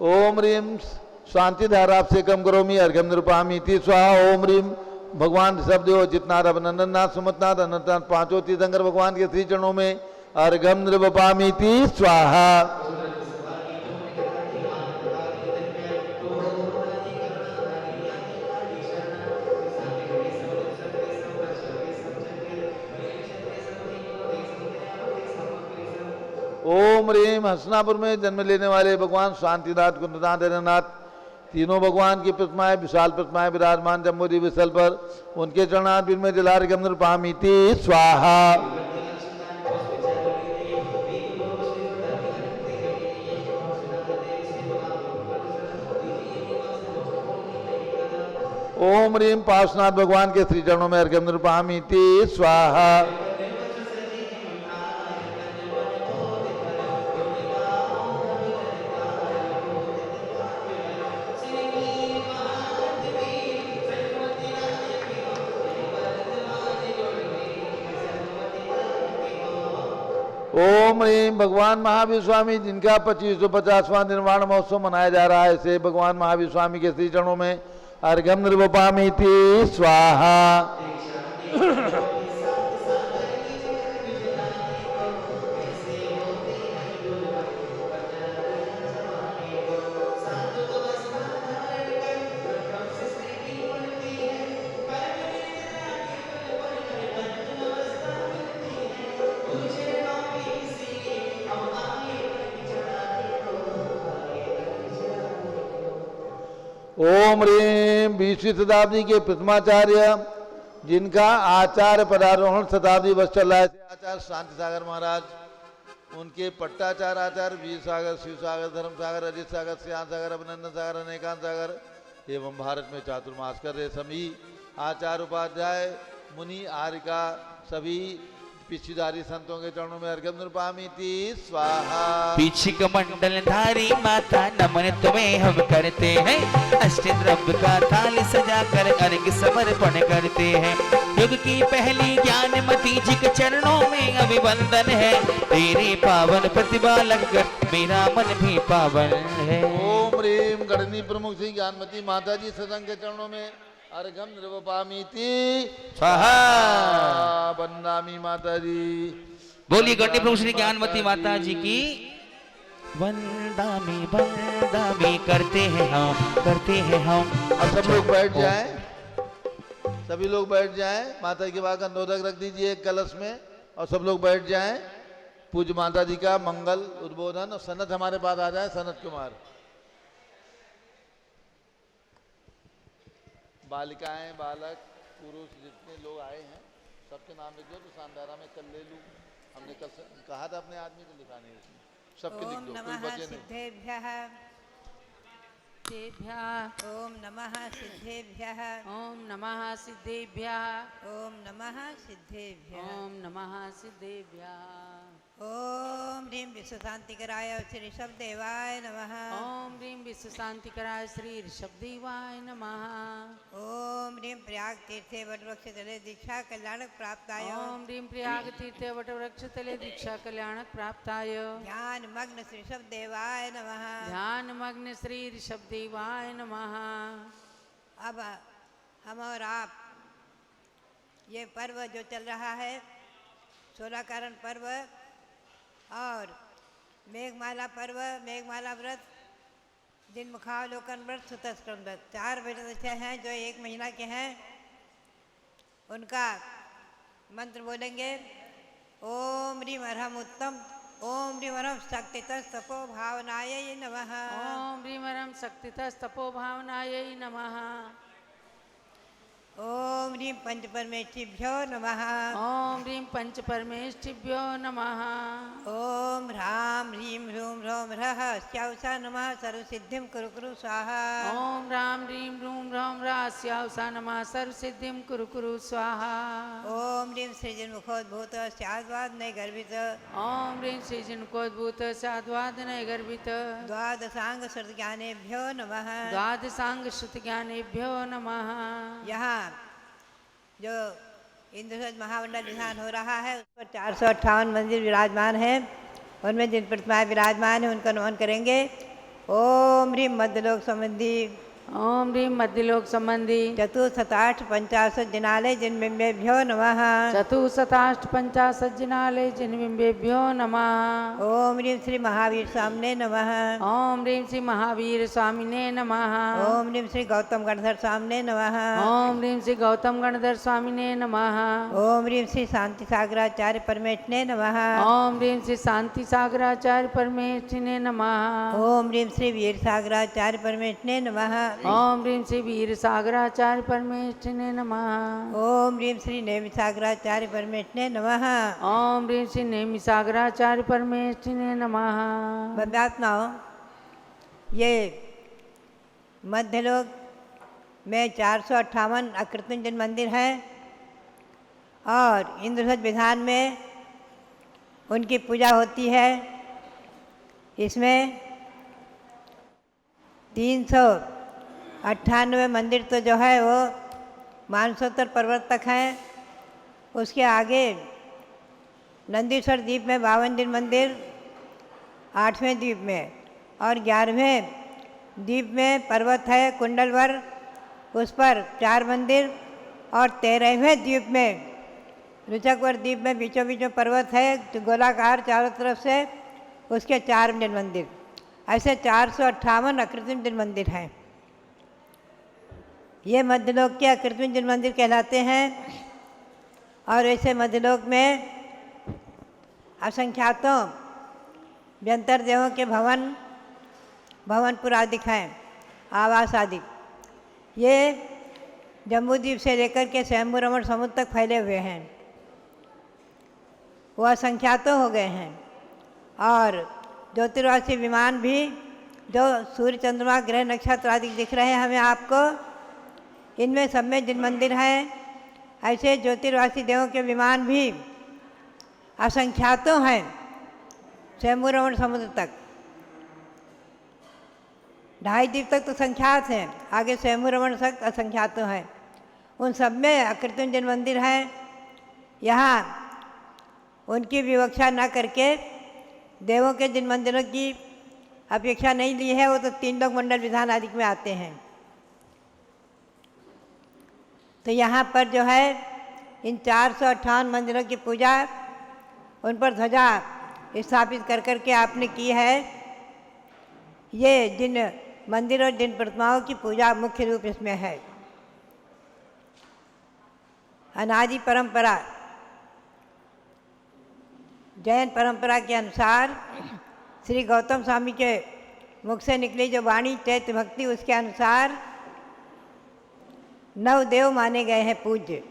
ओम ह्रीं शांति धारा आपसे कम करोमि अर्घम निरूपामि इति स्वाहा। ओम ह्रीं भगवान ऋषभदेव जितनाथ अभिनंदननाथ सुमतनाथ अनंतनाथ पांचों तीर्थंकर भगवान के श्री चरणों में अर्घम निरूपामि इति स्वाहा। ओम ओम ह्रीम हसनापुर में जन्म लेने वाले भगवान शांतिनाथ कुंडनाथ हरिनाथ तीनों भगवान की प्रतिमाएं विशाल प्रतिमाएं विराजमान जम्बूरी विशल पर उनके चरणार्थ में जलार गंधर पामीति स्वाहा। ओम ह्रीम पार्श्वनाथ भगवान के श्री चरणों में अर्घ्य पामीति स्वाहा। ओम ह्रीम भगवान महावीर स्वामी जिनका 2550वां निर्वाण महोत्सव मनाया जा रहा है, ऐसे भगवान महावीर स्वामी के श्री चरणों में अर्घ्यम निर्वपामीति स्वाहा। ओम ह्रीम 20वीं शताब्दी के प्रथमाचार्य जिनका आचार्य पदारोहण शताब्दी वर्ष चल रहा है, आचार्य शांति सागर महाराज, उनके पट्टाचार्य आचार्य वीर सागर, शिव सागर, धर्म सागर, अजित सागर, श्याम सागर, अभिनंदन सागर, अनेकांत सागर एवं भारत में चातुर्मास कर रहे सभी आचार्य उपाध्याय मुनि आर्यिका सभी पिछुधारी संतों के चरणों में अर्घ्यम निर्वपामीति स्वाहा। पीछे कमंडल धारी माता नमन तुम्हें हम करते हैं, अष्टद्रव्य का थाल सजा कर अर्घ्य समर्पण करते हैं। युग की पहली ज्ञानमती जी के चरणों में अभिवंदन है, तेरे पावन प्रतिभा लगकर मेरा मन भी पावन है। ओम ह्रीम गणनी प्रमुख श्री ज्ञानमती माता जी सदन के चरणों में अर्घ्यम निर्वपामीति स्वाहा। वंदामी माता जी। बोलिए गणनी प्रमुख श्री ज्ञानमती माता जी की वंदामी वंदामी करते हैं हम, करते हैं हम। अब सब लोग बैठ जाएं, सभी लोग बैठ जाएं। माता के बाद नोदक रख दीजिए एक कलश में और सब लोग बैठ जाएं। पूज्य माता जी का मंगल उद्बोधन और सनत हमारे पास आ जाए, सनत कुमार। बालिकाएं बालक पुरुष जितने लोग आए हैं सबके नाम लिख दो, तो शानदारा में कल ले लूँ, हमने कल कहा था अपने आदमी को लिखाने उसमें, सबके लिख दो, कोई बचे नहीं। ओम नमः सिद्धेभ्यः ओम नमः सिद्धेभ्यः ओम नमः सिद्धेभ्यः ओम नमः सिद्धेभ्यः ओम ह्रीं विश्वशांतिकराय श्री ऋषभदेवाय नमः ओम ह्रीं विश्वशांतिकराय श्री ऋषभदेवाय नमः ओम ह्रीं प्रयाग तीर्थे वटवृक्ष तले दीक्षा कल्याणक प्राप्ताय ओम ह्रीं प्रयाग तीर्थे वटवृक्ष तले दीक्षा कल्याणक प्राप्ताय ध्यान मग्न श्री ऋषभदेवाय नमः ध्यान मग्न श्री ऋषभदेवाय नमः। अब हम और आप ये पर्व जो चल रहा है 16 कारण पर्व और मेघमाला पर्व, मेघमाला व्रत, दिन मुखावलोकन व्रत, सुतस्क्रम व्रत, 4 व्रत हैं जो 1 महीना के हैं। उनका मंत्र बोलेंगे। ओम ह्रीं अर्हम उत्तम ओम ह्रीं अर्हम शक्तितस्तपो भावनायै नमः ओम ह्रीं अर्हम शक्तितस्तपो भावनायै नमः ओम ह्रीं पंच परमेष्ठिभ्यो नमः ओम ह्रीं पंच परमेष्ठिभ्यो नमः ओम ह्रां ह्रीं ह्रूं ह्रौं ह्रः स्याउषा नमः सर्वसिद्धिं कुरु कुरु स्वाहा ओम राम ह्रीं ह्रूं ह्रौं ह्रः स्याउषा नमः सर्वसिद्धिं कुरु कुरु स्वाहा ओम ह्रीं सृजन्मुखोद्भूत स्याद्वादनय गर्भित ओम ह्रीं सृजन्मुखोद्भूत स्याद्वादनय गर्भित द्वादशांग श्रुतज्ञानेभ्यो नमः द्वादशांग श्रुतज्ञानेभ्यो नमः। यहाँ जो इंद्रसज महामंडल विधान हो रहा है उस पर 458 मंदिर विराजमान हैं। उनमें जिन प्रतिमाएं विराजमान हैं उनका नमन करेंगे। ओम ह्रीं मध्यलोक संबंधी ओम ह्रीं मध्यलोक संबंधी चतुशताष्ट पंचाशत जिनालय जिनबिंबेभ्यो नमः। चतुशताष्ट पंचाशत जिनालय जिनबिंबेभ्यो नमः। ओम ह्रीं श्री महावीर स्वामिने नमः। ओम ह्रीं श्री महावीर स्वामिने नमः। ओम ह्रीं श्री गौतम गणधर स्वामिने नमः। ओम ह्रीं श्री गौतम गणधर स्वामिने नमः। ओम ह्रीं श्री शांति सागराचार्य परमेष्ठिने नमः। ओम ह्रीं श्री शांति सागराचार्य परमेष्ठिने नमः। ओम ह्रीं श्री वीर सागराचार्य परमेष्ठिने नमः। ओम ह्रीं श्री वीर सागराचार्य परमेष्ठिने नमः। ओम ह्रीं श्री नेमि सागराचार्य परमेष्ठिने नमः। ओम ह्रीं श्री नेमि सागराचार्य परमेष्ठिने नमः। बंदात्माओं, ये मध्यलोक में 458 अकृतंजन मंदिर हैं और इंद्रधज विधान में उनकी पूजा होती है। इसमें 398 मंदिर तो जो है वो मानसोत्तर पर्वत तक हैं। उसके आगे नंदीश्वर द्वीप में 52 दिन मंदिर, 8वें द्वीप में, और 11वें द्वीप में पर्वत है कुंडलवर, उस पर 4 मंदिर, और 13वें द्वीप में रुचकवर द्वीप में बीचों बीचों पर्वत है तो गोलाकार चारों तरफ से, उसके 4 मंदिर। ऐसे 458 अकृत्रिम मंदिर हैं। ये मध्यलोक के अकृत्रिम मंदिर कहलाते हैं। और ऐसे मध्यलोक में असंख्यातों व्यंतर देवों के भवनपुर आदि हैं, आवास आदि। ये जम्बूद्वीप से लेकर के स्वयंभू रमण समुद्र तक फैले हुए हैं। वो असंख्यातों हो गए हैं। और ज्योतिर्वासी विमान भी जो सूर्य चंद्रमा ग्रह नक्षत्र आदि दिख रहे हैं हमें आपको, इनमें सब में जिन मंदिर हैं, ऐसे ज्योतिर्वासी देवों के विमान भी असंख्यातों हैं स्वयंभू रमण समुद्र तक। 2.5 द्वीप तक तो संख्यात हैं, आगे स्वयंभू रमण तक असंख्यातों हैं। उन सब में अकृत्रिम जिन मंदिर हैं। यहाँ उनकी विवक्षा न करके देवों के जिन मंदिरों की अपेक्षा नहीं ली है, वो तो 3 लोक मंडल विधान आदि में आते हैं। तो यहाँ पर जो है इन 458 मंदिरों की पूजा, उन पर ध्वजा स्थापित कर करके आपने की है। ये जिन मंदिर और जिन प्रतिमाओं की पूजा मुख्य रूप इसमें है। अनादि परंपरा, जैन परंपरा के अनुसार श्री गौतम स्वामी के मुख से निकली जो वाणी चैत्य भक्ति, उसके अनुसार 9 देव माने गए हैं पूज्य।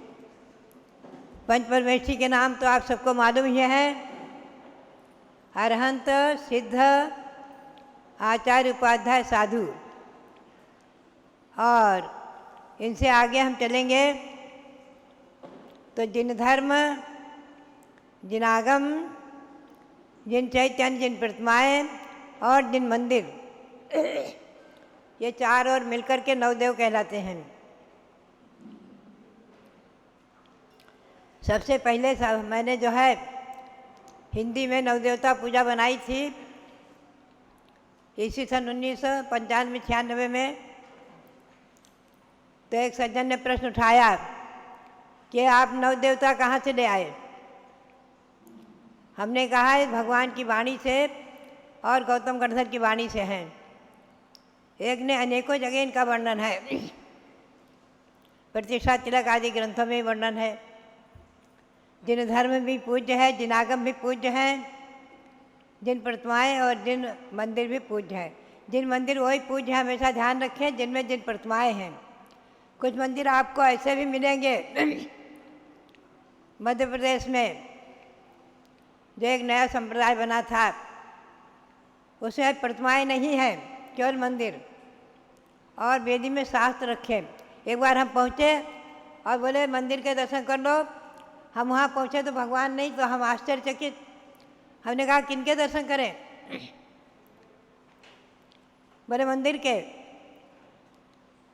पंच परमेष्ठी के नाम तो आप सबको मालूम ही है। अरहंत, सिद्ध, आचार्य, उपाध्याय, साधु। और इनसे आगे हम चलेंगे तो जिन धर्म, जिन आगम, जिन चैतन्य, जिन प्रतिमाएं और जिन मंदिर, ये 4 और मिलकर के 9 देव कहलाते हैं। सबसे पहले मैंने जो है हिंदी में नवदेवता पूजा बनाई थी इसी सन 1995-96 में। तो एक सज्जन ने प्रश्न उठाया कि आप नवदेवता कहाँ से ले आए। हमने कहा है भगवान की वाणी से और गौतम गणधर की वाणी से हैं। एक ने अनेकों जगह इनका वर्णन है, प्रतिष्ठा तिलक आदि ग्रंथों में वर्णन है। जिन धर्म भी पूज्य है, जिन आगम भी पूज्य हैं, जिन प्रतिमाएं और जिन मंदिर भी पूज्य हैं। जिन मंदिर वही पूज्य है, हमेशा ध्यान रखें जिनमें जिन प्रतिमाएं हैं। कुछ मंदिर आपको ऐसे भी मिलेंगे मध्य प्रदेश में, जो एक नया संप्रदाय बना था, उसमें प्रतिमाएं नहीं हैं, केवल मंदिर और वेदी में शास्त्र रखे। एक बार हम पहुँचे और बोले मंदिर के दर्शन कर लो। हम वहाँ पहुँचे तो भगवान नहीं, तो हम आश्चर्यचकित। हमने कहा किनके दर्शन करें। बोले मंदिर के।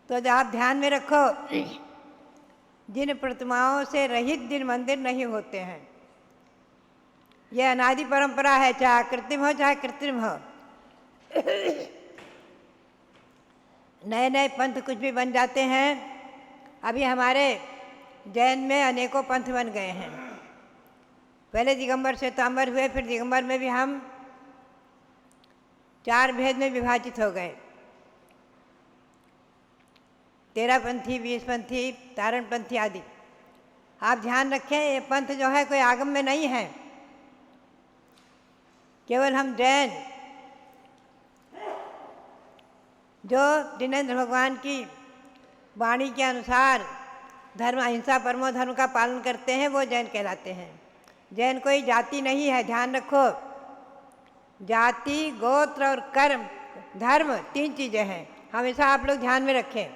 तो आप ध्यान में रखो, जिन प्रतिमाओं से रहित जिन मंदिर नहीं होते हैं, यह अनादि परंपरा है, चाहे कृत्रिम हो चाहे कृत्रिम हो। नए नए पंथ कुछ भी बन जाते हैं। अभी हमारे जैन में अनेकों पंथ बन गए हैं। पहले दिगंबर श्वेतांबर हुए, फिर दिगंबर में भी हम 4 भेद में विभाजित हो गए, 13पंथी, 20पंथी, तारणपंथी आदि। आप ध्यान रखें, ये पंथ जो है कोई आगम में नहीं है। केवल हम जैन जो जिनेंद्र भगवान की वाणी के अनुसार धर्म, अहिंसा परमो धर्म का पालन करते हैं, वो जैन कहलाते हैं। जैन कोई जाति नहीं है, ध्यान रखो। जाति, गोत्र और कर्म, धर्म 3 चीज़ें हैं, हमेशा आप लोग ध्यान में रखें।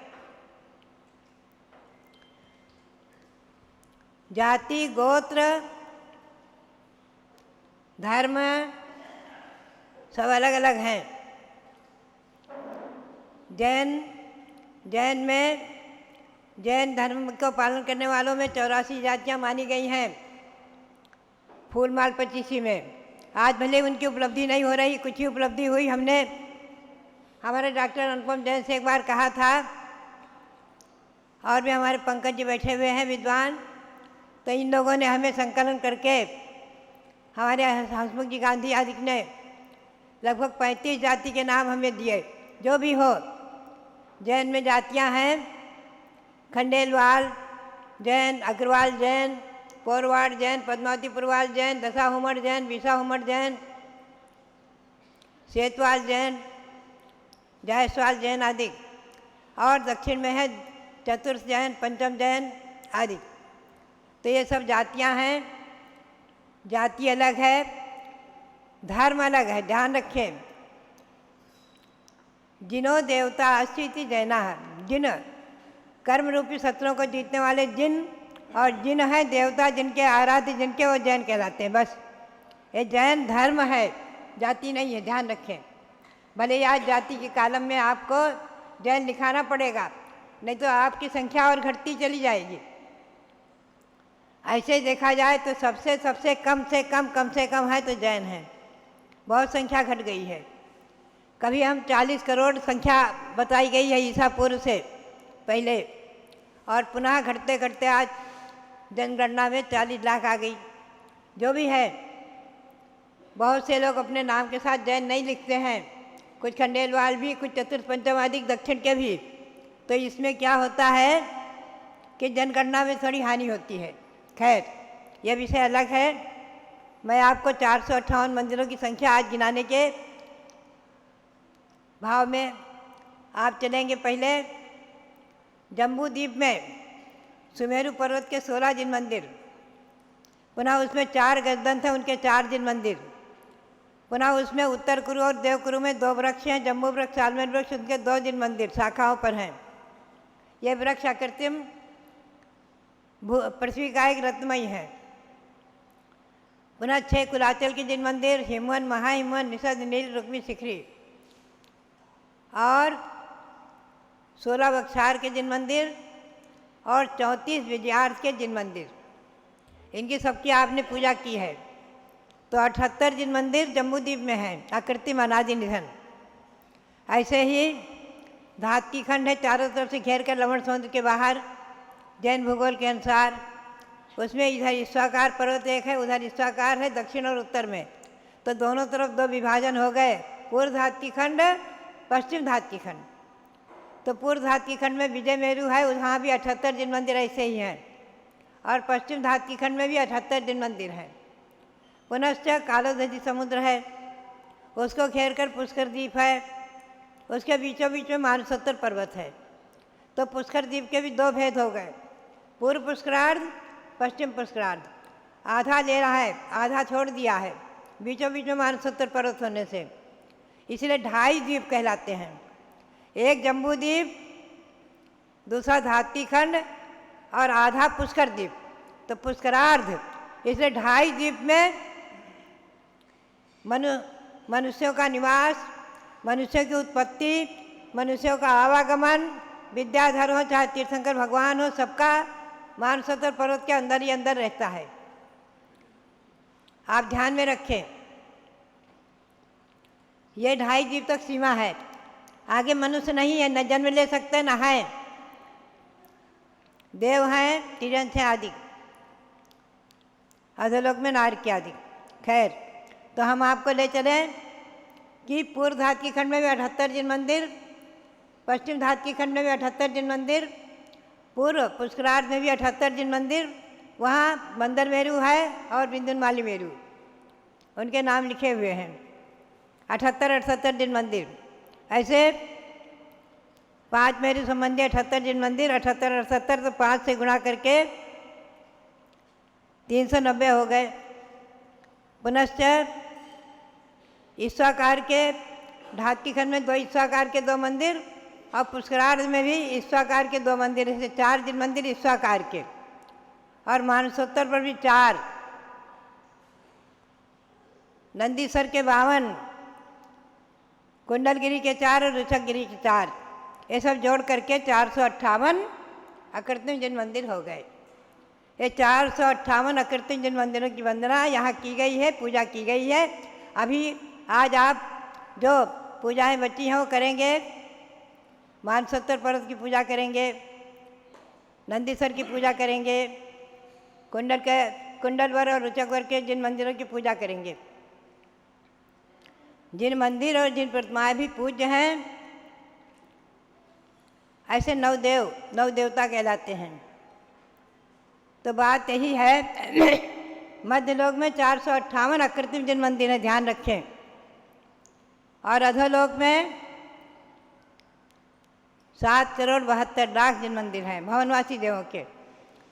जाति, गोत्र, धर्म सब अलग अलग हैं। जैन में, जैन धर्म को पालन करने वालों में 84 जातियाँ मानी गई हैं फूलमाल 25 में। आज भले उनकी उपलब्धि नहीं हो रही, कुछ ही उपलब्धि हुई। हमने हमारे डॉक्टर अनुपम जैन से एक बार कहा था, और भी हमारे पंकज जी बैठे हुए हैं विद्वान, तो इन लोगों ने हमें संकलन करके, हमारे हंसमुख जी गांधी आदि ने लगभग 35 जाति के नाम हमें दिए। जो भी हो, जैन में जातियां हैं खंडेलवाल जैन, अग्रवाल जैन, पौरवाड़ जैन, पद्मावती पुरवाल जैन, दशा हुमड़ जैन, बीसा हुमड़ जैन, सेतवाल जैन, जायसवाल जैन आदि। और दक्षिण में है चतुर्थ जैन, पंचम जैन आदि। तो ये सब जातियां हैं। जाति अलग है, धर्म अलग है, ध्यान रखें। जिनो देवता अस्ति जैना है। जिन कर्म रूपी शत्रुओं को जीतने वाले जिन, और जिन है देवता जिनके आराध्य, जिनके, वो जैन कहलाते हैं। बस ये जैन धर्म है, जाति नहीं है, ध्यान रखें। भले ही आज जाति के कालम में आपको जैन लिखाना पड़ेगा, नहीं तो आपकी संख्या और घटती चली जाएगी। ऐसे देखा जाए तो सबसे कम से कम है तो जैन है। बहुत संख्या घट गई है। कभी हम 40 करोड़ संख्या बताई गई है ईसा पूर्व से पहले, और पुनः घटते घटते आज जनगणना में 40 लाख आ गई। जो भी है, बहुत से लोग अपने नाम के साथ जैन नहीं लिखते हैं, कुछ खंडेलवाल भी, कुछ चतुर्थ पंचम आदि दक्षिण के भी। तो इसमें क्या होता है कि जनगणना में थोड़ी हानि होती है। खैर, यह विषय अलग है। मैं आपको 458 मंदिरों की संख्या आज गिनाने के भाव में आप चलेंगे। पहले जम्बू द्वीप में सुमेरु पर्वत के 16 जिन मंदिर, पुनः उसमें 4 गजदंत हैं, उनके 4 जिन मंदिर, पुनः उसमें उत्तर कुरु और देवकुरु में 2 वृक्ष हैं, जम्बू वृक्ष, सालमेर वृक्ष, उनके 2 जिन मंदिर शाखाओं पर हैं। ये वृक्ष अकृत्रिम पृथ्वी का एक रत्नमयी है। पुनः 6 कुलाचल के जिन मंदिर, हिमवन, महाहिमवन, निषद, नील, रुक्मी, शिखरी, और 16 वक्षार के जिन मंदिर, और 34 विजयार्थ के जिन मंदिर। इनकी सबकी आपने पूजा की है। तो 78 जिन मंदिर जम्बूद्वीप में हैं, अकृत्रिम अनादि निधन। ऐसे ही धात की खंड है, चारों तरफ से घेर कर लवण समुद्र के बाहर, जैन भूगोल के अनुसार। उसमें इधर ईश्वाकार पर्वत एक है, उधर ईश्वाकार है दक्षिण और उत्तर में। तो दोनों तरफ 2 विभाजन हो गए, पूर्व धात की खंड, पश्चिम धात की खंड। तो पूर्व धात की खंड में विजय मेरू है, वहाँ भी 78 जिन मंदिर ऐसे ही हैं, और पश्चिम धात की खंड में भी 78 जिन मंदिर हैं। पुनश्च कालोदधि समुद्र है, उसको घेर कर पुष्कर द्वीप है, उसके बीचों बीच में मानसोत्तर पर्वत है। तो पुष्कर द्वीप के भी 2 भेद हो गए, पूर्व पुष्करार्ध, पश्चिम पुष्करार्ध। आधा ले रहा है, आधा छोड़ दिया है, बीचों बीच में मानसोत्तर पर्वत होने से इसलिए 2.5 द्वीप कहलाते हैं। एक जम्बू द्वीप, दूसरा धाती खंड, और आधा पुष्कर द्वीप, तो पुष्करार्ध। इसलिए 2.5 द्वीप में मनुष्यों का निवास, मनुष्यों की उत्पत्ति, मनुष्यों का आवागमन, विद्याधर हो चाहे तीर्थंकर भगवान हो, सबका मानसोत्तर पर्वत के अंदर ही अंदर रहता है। आप ध्यान में रखें, ये 2.5 द्वीप तक सीमा है। आगे मनुष्य नहीं है, न जन्म ले सकते न है, देव हैं, तिरंत से आदि, अधोलोक में नारकी आदि। खैर, तो हम आपको ले चले कि पूर्व धात की खंड में भी 78 जिन मंदिर, पश्चिम धात की खंड में भी 78 जिन मंदिर, पूर्व पुष्करार्ध में भी 78 जिन मंदिर, वहाँ बंदर मेरू है और बिंदुनमाली मेरू, उनके नाम लिखे हुए हैं। 78 जिन मंदिर, ऐसे 5 मेरू संबंधी 78 जिन मंदिर, 78 तो 5 से गुणा करके 390 हो गए। पुनश्च ईश्वाकार के धात की खंड में 2 ईश्वाकार के 2 मंदिर और पुष्करार्ध में भी ईश्वाकार के 2 मंदिर, ऐसे 4 जिन मंदिर ईश्वाकार के, और मानसोत्तर पर भी 4, नंदीसर के 52, कुंडलगिरी के 4 और ऋषभगिरी के 4, ये सब जोड़ करके 458 अकृत्रिम जिन मंदिर हो गए। ये 458 अकृत्रिम जिन मंदिरों की वंदना यहाँ की गई है, पूजा की गई है। अभी आज आप जो पूजाएं बची हैं वो करेंगे, मानसोत्तर पर्वत की पूजा करेंगे, नंदीसर की पूजा करेंगे, कुंडलवर और रुचकवर के जिन मंदिरों की पूजा करेंगे। जिन मंदिर और जिन प्रतिमाएं भी पूज्य हैं, ऐसे 9 देवता कहलाते हैं। तो बात यही है, मध्यलोक में 458 अकृत्रिम जिन मंदिर हैं, ध्यान रखें, और अधोलोक में 7,72,00,000 जिन मंदिर हैं भवनवासी देवों के,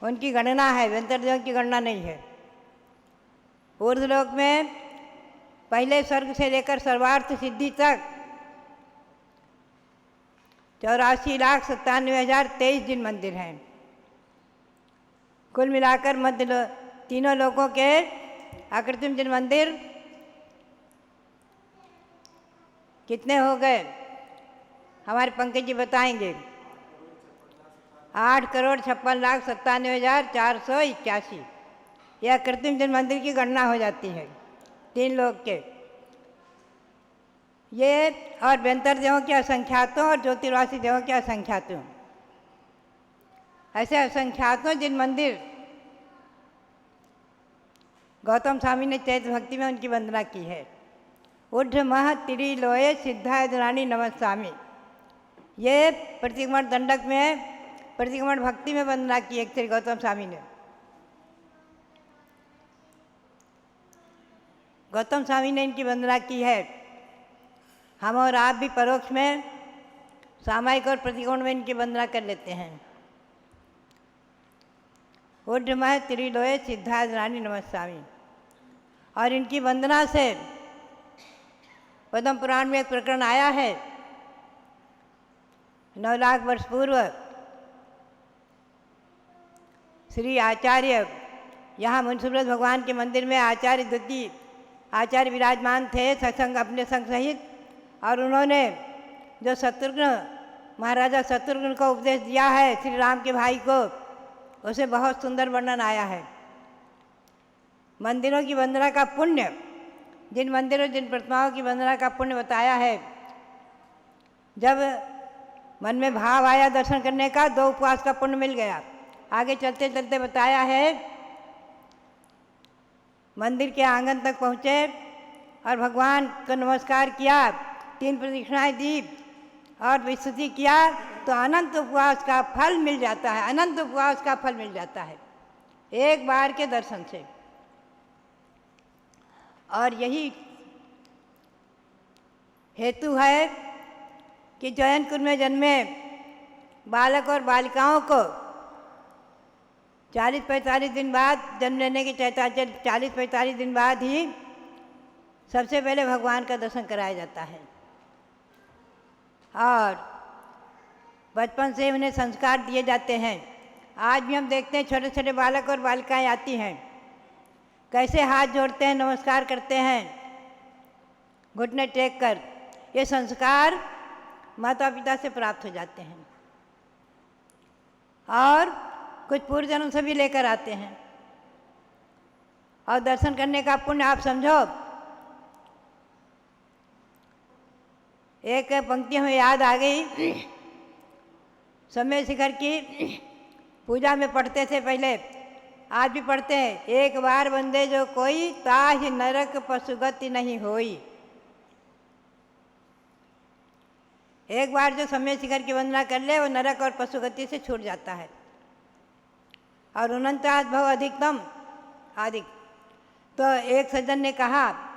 उनकी गणना है, व्यंतर देवों की गणना नहीं है। ऊर्ध्वलोक में पहले स्वर्ग से लेकर सर्वार्थ सिद्धि तक 84,97,023 जिन मंदिर हैं। कुल मिलाकर मध्य तीनों लोकों के अकृत्रिम जिन मंदिर कितने हो गए, हमारे पंकज जी बताएंगे। 8,56,97,481, यह अकृत्रिम जिन मंदिर की गणना हो जाती है 3 लोक के। ये और व्यंतर देवों के असंख्यातों और ज्योतिर्वासी देवों के असंख्यातों, ऐसे असंख्यातों जिन मंदिर गौतम स्वामी ने चैत्र भक्ति में उनकी वंदना की है। उड्ढ मह तिरी लोये सिद्धाय दुरानी नमस्वामी, ये प्रतिक्रमण दंडक में, प्रतिक्रमण भक्ति में वंदना की एक श्री गौतम स्वामी ने। गौतम स्वामी ने इनकी वंदना की है। हम और आप भी परोक्ष में, सामायिक और प्रतिकोण में इनकी वंदना कर लेते हैं। उड्ढमय त्रिलोय सिद्धारानी नमस्वामी, और इनकी वंदना से पद्म पुराण में एक प्रकरण आया है। 9 लाख वर्ष पूर्व श्री आचार्य यहाँ मुंसुब्रत भगवान के मंदिर में आचार्य द्वितीय आचार्य विराजमान थे, सत्संग अपने संग सहित, और उन्होंने जो शत्रुघ्न महाराजा शत्रुघ्न को उपदेश दिया है श्री राम के भाई को, उसे बहुत सुंदर वर्णन आया है। मंदिरों की वंदना का पुण्य, जिन मंदिरों जिन प्रतिमाओं की वंदना का पुण्य बताया है। जब मन में भाव आया दर्शन करने का, 2 उपवास का पुण्य मिल गया। आगे चलते चलते बताया है, मंदिर के आंगन तक पहुँचे और भगवान को नमस्कार किया, 3 प्रदक्षिणाएं दी और विस्तुति किया, तो अनंत उपवास का फल मिल जाता है। अनंत उपवास का फल मिल जाता है एक बार के दर्शन से। और यही हेतु है कि जौनपुर में जन्मे बालक और बालिकाओं को 40-45 दिन बाद, जन्म लेने के 40-45 दिन बाद ही सबसे पहले भगवान का दर्शन कराया जाता है। और बचपन से उन्हें संस्कार दिए जाते हैं। आज भी हम देखते हैं छोटे छोटे बालक और बालिकाएं आती हैं, कैसे हाथ जोड़ते हैं, नमस्कार करते हैं घुटने टेक कर। ये संस्कार माता पिता से प्राप्त हो जाते हैं और कुछ पूर्व जन्म से भी लेकर आते हैं। और दर्शन करने का पुण्य आप समझो, एक पंक्ति हमें याद आ गई, समय शिखर की पूजा में पढ़ते थे पहले, आज भी पढ़ते हैं। एक बार वंदे जो कोई, ताहि नरक पशुगति नहीं होई। एक बार जो समय शिखर की वंदना कर ले वो नरक और पशुगति से छूट जाता है। और अनंतात् भव अधिकतम अधिक। तो एक सज्जन ने कहा,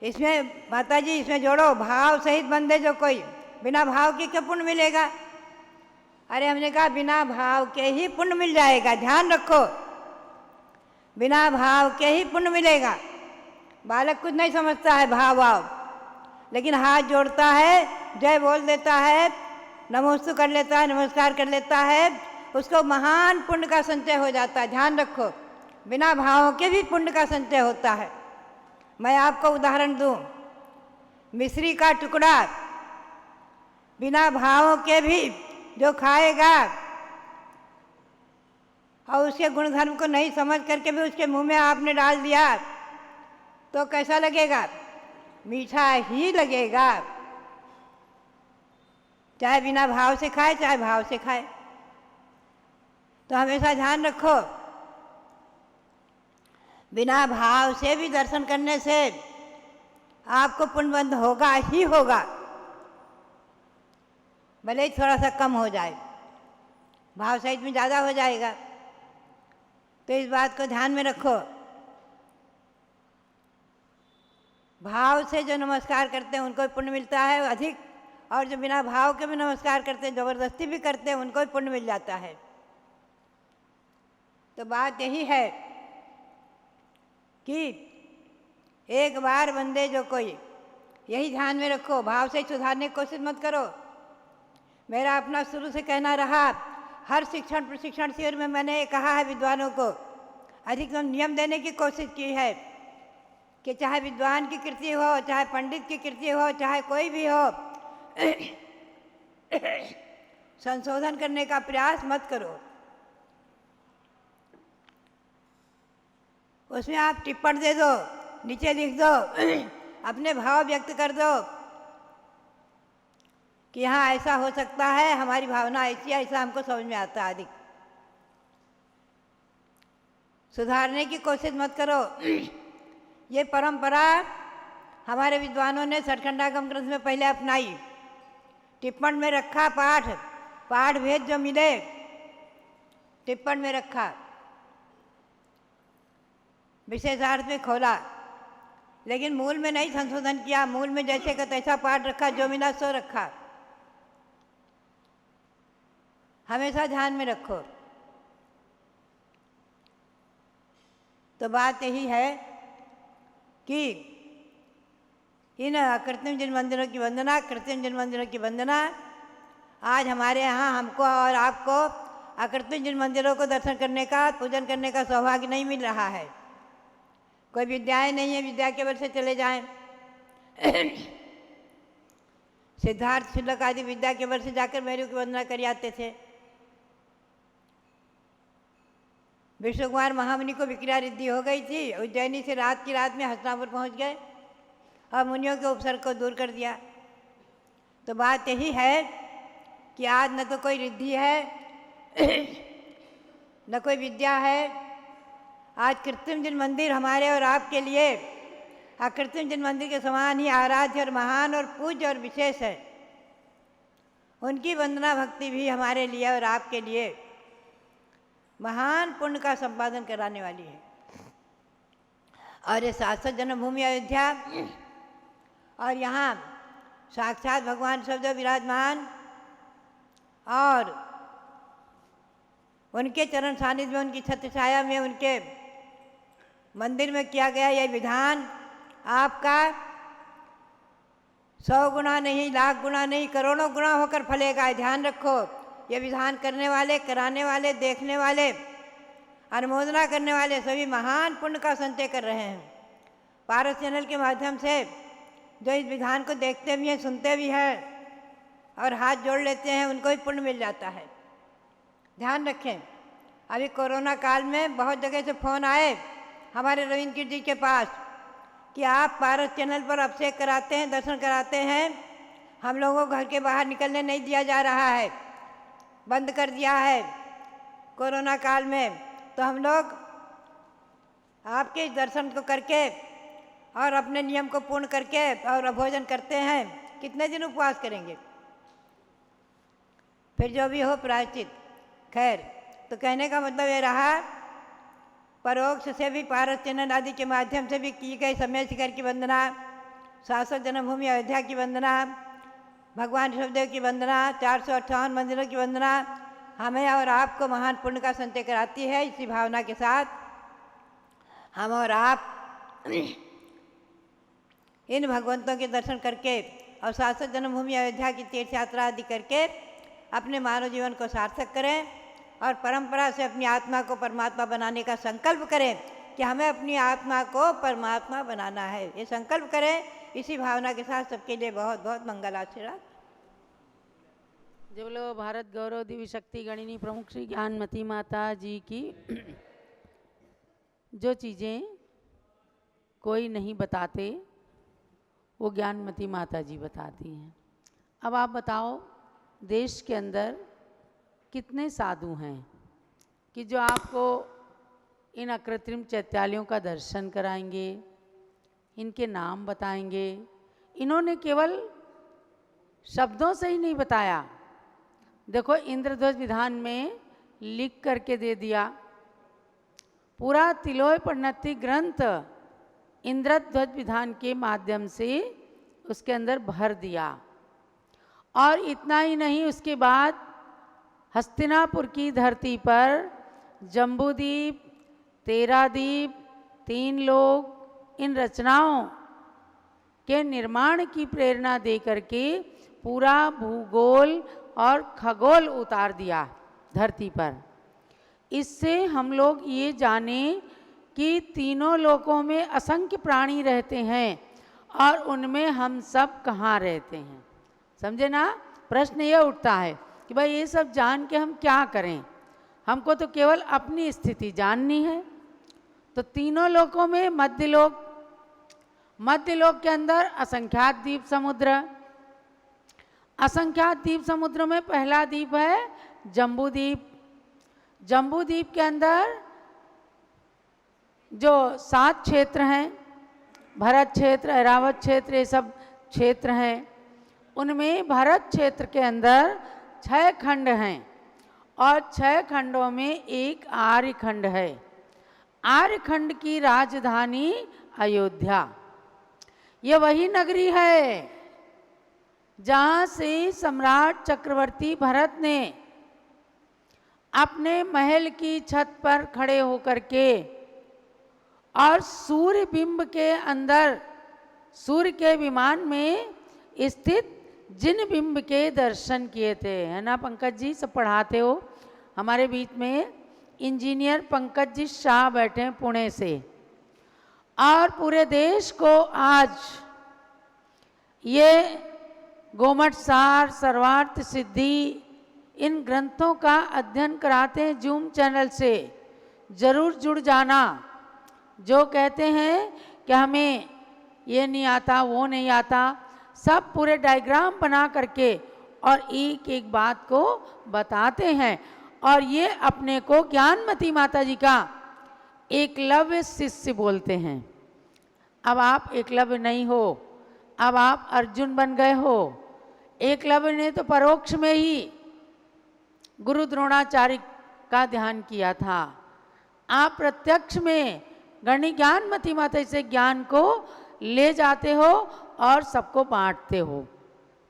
इसमें माता जी इसमें जोड़ो, भाव सहित बंदे जो कोई, बिना भाव के क्या पुण्य मिलेगा? अरे हमने कहा बिना भाव के ही पुण्य मिल जाएगा, ध्यान रखो, बिना भाव के ही पुण्य मिलेगा। बालक कुछ नहीं समझता है भाव भाव, लेकिन हाथ जोड़ता है, जय बोल देता है, नमोस्तु कर लेता है, नमस्कार कर लेता है, उसको महान पुण्य का संचय हो जाता है। ध्यान रखो, बिना भावों के भी पुण्य का संचय होता है। मैं आपको उदाहरण दूं, मिश्री का टुकड़ा बिना भावों के भी जो खाएगा और उसके गुणधर्म को नहीं समझ करके भी उसके मुंह में आपने डाल दिया तो कैसा लगेगा? मीठा ही लगेगा, चाहे बिना भाव से खाए चाहे भाव से खाए। तो हमेशा ध्यान रखो, बिना भाव से भी दर्शन करने से आपको पुण्यबंध होगा ही होगा, भले ही थोड़ा सा कम हो जाए, भाव सहित में ज़्यादा हो जाएगा। तो इस बात को ध्यान में रखो, भाव से जो नमस्कार करते हैं उनको भी पुण्य मिलता है अधिक, और जो बिना भाव के भी नमस्कार करते हैं, ज़बरदस्ती भी करते हैं, उनको भी पुण्य मिल जाता है। तो बात यही है कि एक बार वंदे जो कोई, यही ध्यान में रखो, भाव से सुधारने की कोशिश मत करो। मेरा अपना शुरू से कहना रहा, हर शिक्षण प्रशिक्षण शिविर में मैंने कहा है विद्वानों को, अधिकतम नियम देने की कोशिश की है कि चाहे विद्वान की कृति हो, चाहे पंडित की कृति हो, चाहे कोई भी हो, संशोधन करने का प्रयास मत करो। उसमें आप टिप्पण दे दो, नीचे लिख दो, अपने भाव व्यक्त कर दो कि हाँ ऐसा हो सकता है, हमारी भावना ऐसी है, ऐसा हमको समझ में आता है। अधिक सुधारने की कोशिश मत करो। ये परंपरा हमारे विद्वानों ने सठखंडागम ग्रंथ में पहले अपनाई, टिप्पण में रखा, पाठ भेद जो मिले टिप्पण में रखा, विशेषार्थ में खोला, लेकिन मूल में नहीं संशोधन किया। मूल में जैसे का तैसा पाठ रखा, जो मिला सो रखा। हमेशा ध्यान में रखो। तो बात यही है कि इन अकृत्रिम जिन मंदिरों की वंदना, कृत्रिम जिन मंदिरों की वंदना, आज हमारे यहाँ हमको और आपको अकृत्रिम जिन मंदिरों को दर्शन करने का, पूजन करने का सौभाग्य नहीं मिल रहा है। कोई विद्याएं नहीं है, विद्या के बल से चले जाएं। सिद्धार्थ शुल्क आदि विद्या के बल से जाकर मेरू की वंदना कर आते थे। विष्णु कुमार महामुनि को विक्रिया रिद्धि हो गई थी, उज्जैनी से रात की रात में हस्तिनापुर पहुंच गए और मुनियों के उपसर्ग को दूर कर दिया। तो बात यही है कि आज न तो कोई रिद्धि है न कोई विद्या है। आज कृत्रिम जिन मंदिर हमारे और आपके लिए अकृत्रिम जिन मंदिर के समान ही आराध्य और महान और पूज्य और विशेष है। उनकी वंदना भक्ति भी हमारे लिए और आपके लिए महान पुण्य का संपादन कराने वाली है। और ये शाश्वत जन्मभूमि अयोध्या, और यहाँ साक्षात भगवान शब्द विराजमान, और उनके चरण सानिध्य में, उनकी छत्र छाया में, उनके मंदिर में किया गया यह विधान आपका 100 गुना नहीं, लाख गुना नहीं, करोड़ों गुना होकर फलेगा। ध्यान रखो, ये विधान करने वाले, कराने वाले, देखने वाले, अनुमोदना करने वाले सभी महान पुण्य का संचय कर रहे हैं। पारस चैनल के माध्यम से जो इस विधान को देखते भी हैं, सुनते भी हैं और हाथ जोड़ लेते हैं, उनको भी पुण्य मिल जाता है। ध्यान रखें, अभी कोरोना काल में बहुत जगह से फ़ोन आए हमारे रविंद्र जी के पास कि आप पारस चैनल पर अभिषेक कराते हैं, दर्शन कराते हैं। हम लोगों को घर के बाहर निकलने नहीं दिया जा रहा है, बंद कर दिया है कोरोना काल में। तो हम लोग आपके दर्शन को करके और अपने नियम को पूर्ण करके और भोजन करते हैं। कितने दिन उपवास करेंगे? फिर जो भी हो प्रायश्चित। खैर, तो कहने का मतलब ये रहा, परोक्ष से भी पारस चैनल आदि के माध्यम से भी की गई समय शिखर की वंदना, शाश्वत जन्मभूमि अयोध्या की वंदना, भगवान ऋषभदेव की वंदना, 458 मंदिरों की वंदना हमें और आपको महान पुण्य का संचय कराती है। इसी भावना के साथ हम और आप इन भगवंतों के दर्शन करके और शाश्वत जन्मभूमि अयोध्या की तीर्थ यात्रा आदि करके अपने मानव जीवन को सार्थक करें और परंपरा से अपनी आत्मा को परमात्मा बनाने का संकल्प करें कि हमें अपनी आत्मा को परमात्मा बनाना है। ये संकल्प करें। इसी भावना के साथ सबके लिए बहुत बहुत मंगल आशीर्वाद। जब लो भारत गौरव दिव्य शक्ति गणिनी प्रमुख श्री ज्ञानमती माता जी की जो चीज़ें कोई नहीं बताते वो ज्ञानमती माता जी बताती हैं। अब आप बताओ, देश के अंदर कितने साधु हैं कि जो आपको इन अकृत्रिम चैत्यालयों का दर्शन कराएंगे, इनके नाम बताएंगे। इन्होंने केवल शब्दों से ही नहीं बताया। देखो, इंद्रध्वज विधान में लिख करके दे दिया। पूरा तिलोय परिणति ग्रंथ इंद्रध्वज विधान के माध्यम से उसके अंदर भर दिया। और इतना ही नहीं, उसके बाद हस्तिनापुर की धरती पर जम्बूद्वीप, तेराद्वीप, 3 लोग, इन रचनाओं के निर्माण की प्रेरणा दे करके पूरा भूगोल और खगोल उतार दिया धरती पर। इससे हम लोग ये जाने कि तीनों लोकों में असंख्य प्राणी रहते हैं और उनमें हम सब कहाँ रहते हैं। समझे ना? प्रश्न ये उठता है कि भाई ये सब जान के हम क्या करें? हमको तो केवल अपनी स्थिति जाननी है। तो तीनों लोकों में मध्यलोक के अंदर असंख्यात द्वीप समुद्र। असंख्यात द्वीप समुद्र में पहला द्वीप है जम्बूद्वीप। जम्बूद्वीप के अंदर जो 7 क्षेत्र हैं, भरत क्षेत्र, ऐरावत क्षेत्र, ये सब क्षेत्र हैं। उनमें भरत क्षेत्र के अंदर 6 खंड हैं और 6 खंडों में एक आर्यखंड है। आर्यखंड की राजधानी अयोध्या। ये वही नगरी है जहाँ से सम्राट चक्रवर्ती भरत ने अपने महल की छत पर खड़े होकर के और सूर्य बिंब के अंदर, सूर्य के विमान में स्थित जिन बिंब के दर्शन किए थे। है ना पंकज जी? सब पढ़ाते हो। हमारे बीच में इंजीनियर पंकज जी शाह बैठे हैं पुणे से। और पूरे देश को आज ये गोमट सार, सर्वार्थ सिद्धि, इन ग्रंथों का अध्ययन कराते हैं जूम चैनल से। जरूर जुड़ जाना। जो कहते हैं कि हमें ये नहीं आता, वो नहीं आता, सब पूरे डायग्राम बना करके और एक एक बात को बताते हैं। और ये अपने को ज्ञानमती माता जी का एकलव्य शिष्य बोलते हैं। अब आप एकलव्य नहीं हो, अब आप अर्जुन बन गए हो। एकलव्य ने तो परोक्ष में ही गुरु द्रोणाचार्य का ध्यान किया था। आप प्रत्यक्ष में गणी ज्ञानमती माता से ज्ञान को ले जाते हो और सबको बांटते हो।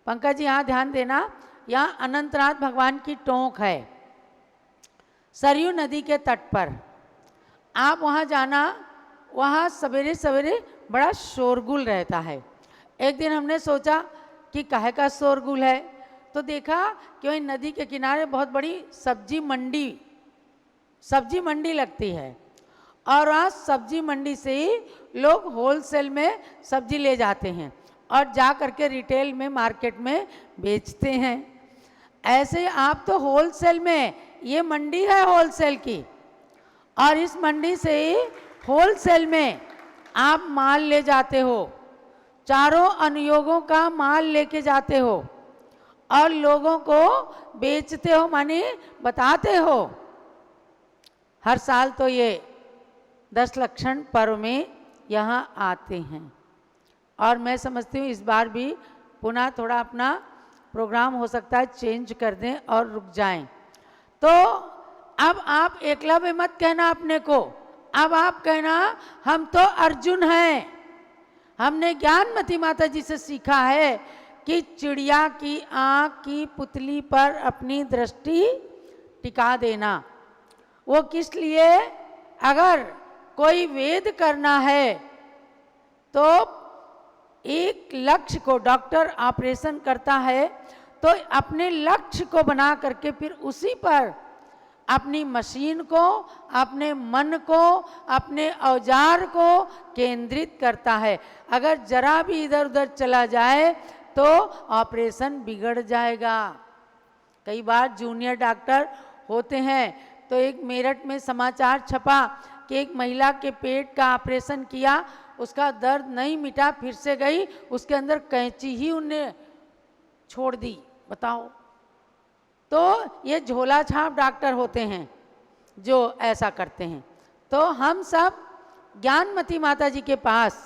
पंकज जी यहाँ ध्यान देना, यहाँ अनंतनाथ भगवान की टोंक है सरयू नदी के तट पर। आप वहाँ जाना, वहाँ सवेरे सवेरे बड़ा शोरगुल रहता है। एक दिन हमने सोचा कि काहे का शोरगुल है, तो देखा कि वही नदी के किनारे बहुत बड़ी सब्जी मंडी लगती है और वहाँ सब्जी मंडी से ही लोग होलसेल में सब्जी ले जाते हैं और जा करके रिटेल में, मार्केट में बेचते हैं। ऐसे आप तो होलसेल में, ये मंडी है होलसेल की, और इस मंडी से ही होलसेल में आप माल ले जाते हो, चारों अनुयोगों का माल लेके जाते हो और लोगों को बेचते हो, माने बताते हो। हर साल तो ये 10 लक्षण पर्व में यहाँ आते हैं और मैं समझती हूँ इस बार भी पुनः थोड़ा अपना प्रोग्राम हो सकता है चेंज कर दें और रुक जाएं। तो अब आप एकलव्य मत कहना अपने को, अब आप कहना हम तो अर्जुन हैं। हमने ज्ञानमती माता जी से सीखा है कि चिड़िया की आँख की पुतली पर अपनी दृष्टि टिका देना। वो किस लिए? अगर कोई वेद करना है तो एक लक्ष्य को, डॉक्टर ऑपरेशन करता है तो अपने लक्ष्य को बना करके फिर उसी पर अपनी मशीन को, अपने मन को, अपने औजार को केंद्रित करता है। अगर जरा भी इधर उधर चला जाए तो ऑपरेशन बिगड़ जाएगा। कई बार जूनियर डॉक्टर होते हैं तो एक मेरठ में समाचार छपा कि एक महिला के पेट का ऑपरेशन किया, उसका दर्द नहीं मिटा, फिर से गई, उसके अंदर कैंची ही उन्हें छोड़ दी। बताओ, तो ये झोला छाप डॉक्टर होते हैं जो ऐसा करते हैं। तो हम सब ज्ञानमती माता जी के पास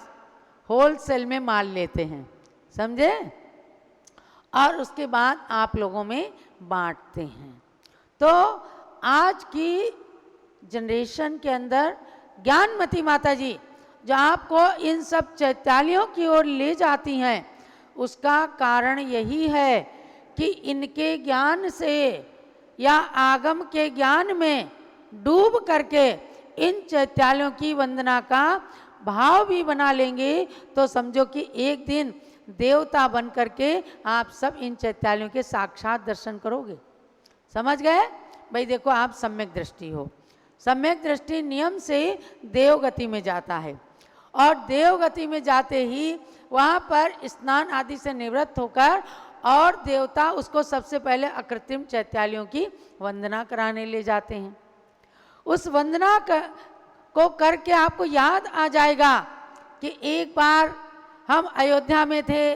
होलसेल में माल लेते हैं, समझे, और उसके बाद आप लोगों में बांटते हैं। तो आज की जनरेशन के अंदर ज्ञानमती माता जी जो आपको इन सब चैतालियों की ओर ले जाती हैं, उसका कारण यही है कि इनके ज्ञान से या आगम के ज्ञान में डूब करके इन चैत्यालयों की वंदना का भाव भी बना लेंगे तो समझो कि एक दिन देवता बन करके आप सब इन चैत्यालयों के साक्षात दर्शन करोगे। समझ गए भाई? देखो, आप सम्यक दृष्टि हो, सम्यक दृष्टि नियम से देवगति में जाता है और देवगति में जाते ही वहाँ पर स्नान आदि से निवृत्त होकर और देवता उसको सबसे पहले अकृत्रिम चैत्यालयों की वंदना कराने ले जाते हैं। उस वंदना को करके आपको याद आ जाएगा कि एक बार हम अयोध्या में थे,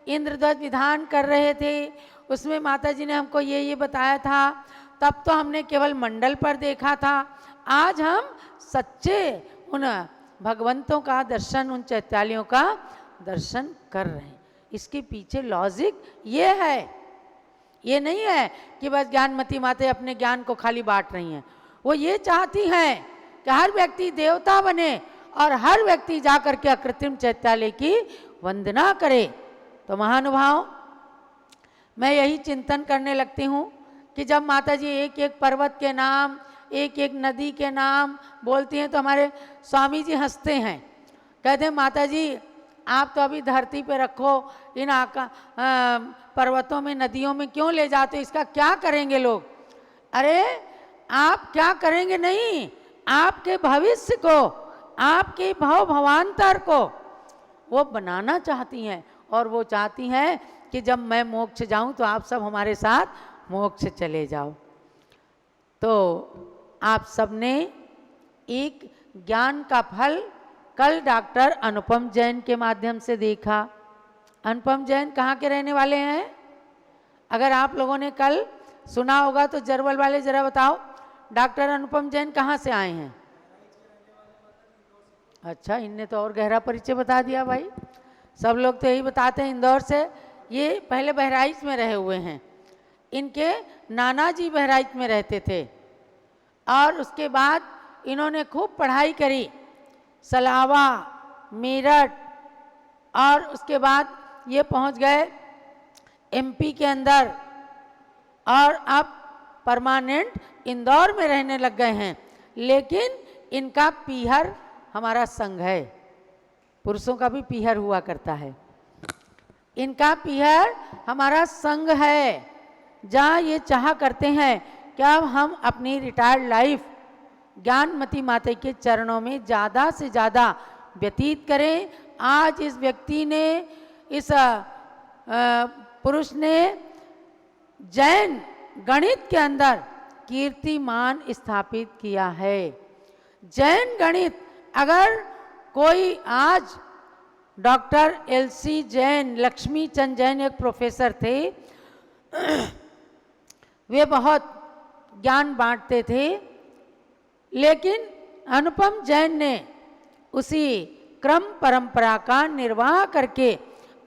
इंद्रध्वज विधान कर रहे थे, उसमें माता जी ने हमको ये बताया था। तब तो हमने केवल मंडल पर देखा था, आज हम सच्चे उन भगवंतों का दर्शन, उन चैत्यालयों का दर्शन कर रहे हैं। इसके पीछे लॉजिक ये है, ये नहीं है कि बस ज्ञानमती माता अपने ज्ञान को खाली बांट रही हैं। वो ये चाहती हैं कि हर व्यक्ति देवता बने और हर व्यक्ति जाकर के अकृत्रिम चैत्यालय की वंदना करे। तो महानुभाव, मैं यही चिंतन करने लगती हूँ कि जब माता जी एक एक पर्वत के नाम, एक एक नदी के नाम बोलती हैं तो हमारे स्वामी जी हंसते हैं, कहते हैं माता जी आप तो अभी धरती पे रखो, इन पर्वतों में, नदियों में क्यों ले जाते हो, इसका क्या करेंगे लोग? अरे आप क्या करेंगे नहीं, आपके भविष्य को, आपके भवांतर को वो बनाना चाहती हैं और वो चाहती हैं कि जब मैं मोक्ष जाऊं तो आप सब हमारे साथ मोक्ष चले जाओ। तो आप सबने एक ज्ञान का फल कल डॉक्टर अनुपम जैन के माध्यम से देखा। अनुपम जैन कहाँ के रहने वाले हैं? अगर आप लोगों ने कल सुना होगा तो जरवल वाले जरा बताओ, डॉक्टर अनुपम जैन कहाँ से आए हैं? अच्छा, इनने तो और गहरा परिचय बता दिया भाई। सब लोग तो यही बताते हैं इंदौर से। ये पहले बहराइच में रहे हुए हैं, इनके नाना जी बहराइच में रहते थे और उसके बाद इन्होंने खूब पढ़ाई करी, सलावा, मेरठ, और उसके बाद ये पहुंच गए एमपी के अंदर और अब परमानेंट इंदौर में रहने लग गए हैं। लेकिन इनका पीहर हमारा संघ है, पुरुषों का भी पीहर हुआ करता है, इनका पीहर हमारा संघ है, जहाँ ये चाह करते हैं कि अब हम अपनी रिटायर्ड लाइफ ज्ञानमती माता के चरणों में ज़्यादा से ज़्यादा व्यतीत करें। आज इस व्यक्ति ने, इस पुरुष ने जैन गणित के अंदर कीर्तिमान स्थापित किया है। जैन गणित अगर कोई आज डॉक्टर एलसी जैन, लक्ष्मी चंद जैन एक प्रोफेसर थे, वे बहुत ज्ञान बांटते थे, लेकिन अनुपम जैन ने उसी क्रम परंपरा का निर्वाह करके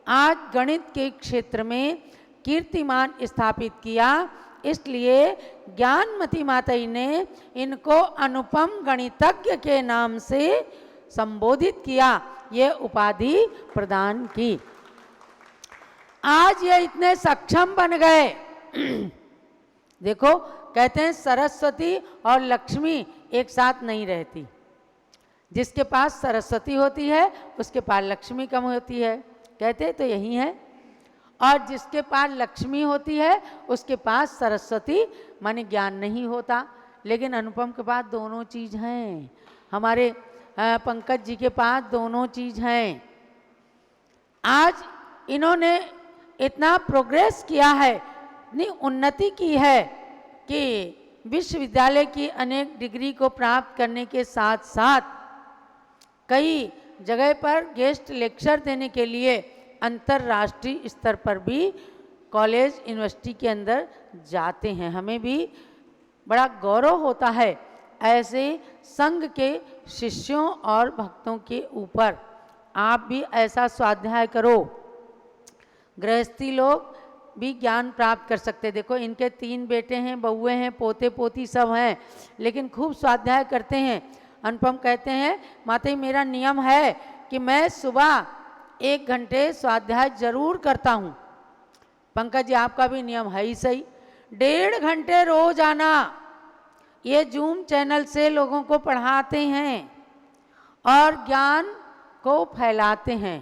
आज गणित के क्षेत्र में कीर्तिमान स्थापित किया। इसलिए ज्ञानमती माताजी ने इनको अनुपम गणितज्ञ के नाम से संबोधित किया, ये उपाधि प्रदान की। आज ये इतने सक्षम बन गए। देखो, कहते हैं सरस्वती और लक्ष्मी एक साथ नहीं रहती। जिसके पास सरस्वती होती है उसके पास लक्ष्मी कम होती है, कहते तो यही है। और जिसके पास लक्ष्मी होती है उसके पास सरस्वती माने ज्ञान नहीं होता। लेकिन अनुपम के पास दोनों चीज़ हैं, हमारे पंकज जी के पास दोनों चीज़ हैं। आज इन्होंने इतना प्रोग्रेस किया है, इतनी उन्नति की है कि विश्वविद्यालय की अनेक डिग्री को प्राप्त करने के साथ साथ कई जगह पर गेस्ट लेक्चर देने के लिए अंतर्राष्ट्रीय स्तर पर भी कॉलेज यूनिवर्सिटी के अंदर जाते हैं। हमें भी बड़ा गौरव होता है ऐसे संघ के शिष्यों और भक्तों के ऊपर। आप भी ऐसा स्वाध्याय करो, गृहस्थी लोग भी ज्ञान प्राप्त कर सकते। देखो, इनके 3 बेटे हैं, बहुएं हैं, पोते पोती सब हैं, लेकिन खूब स्वाध्याय करते हैं। अनुपम कहते हैं, माता जी मेरा नियम है कि मैं सुबह 1 घंटे स्वाध्याय जरूर करता हूँ। पंकज जी आपका भी नियम है ही सही, 1.5 घंटे रोज आना। ये जूम चैनल से लोगों को पढ़ाते हैं और ज्ञान को फैलाते हैं।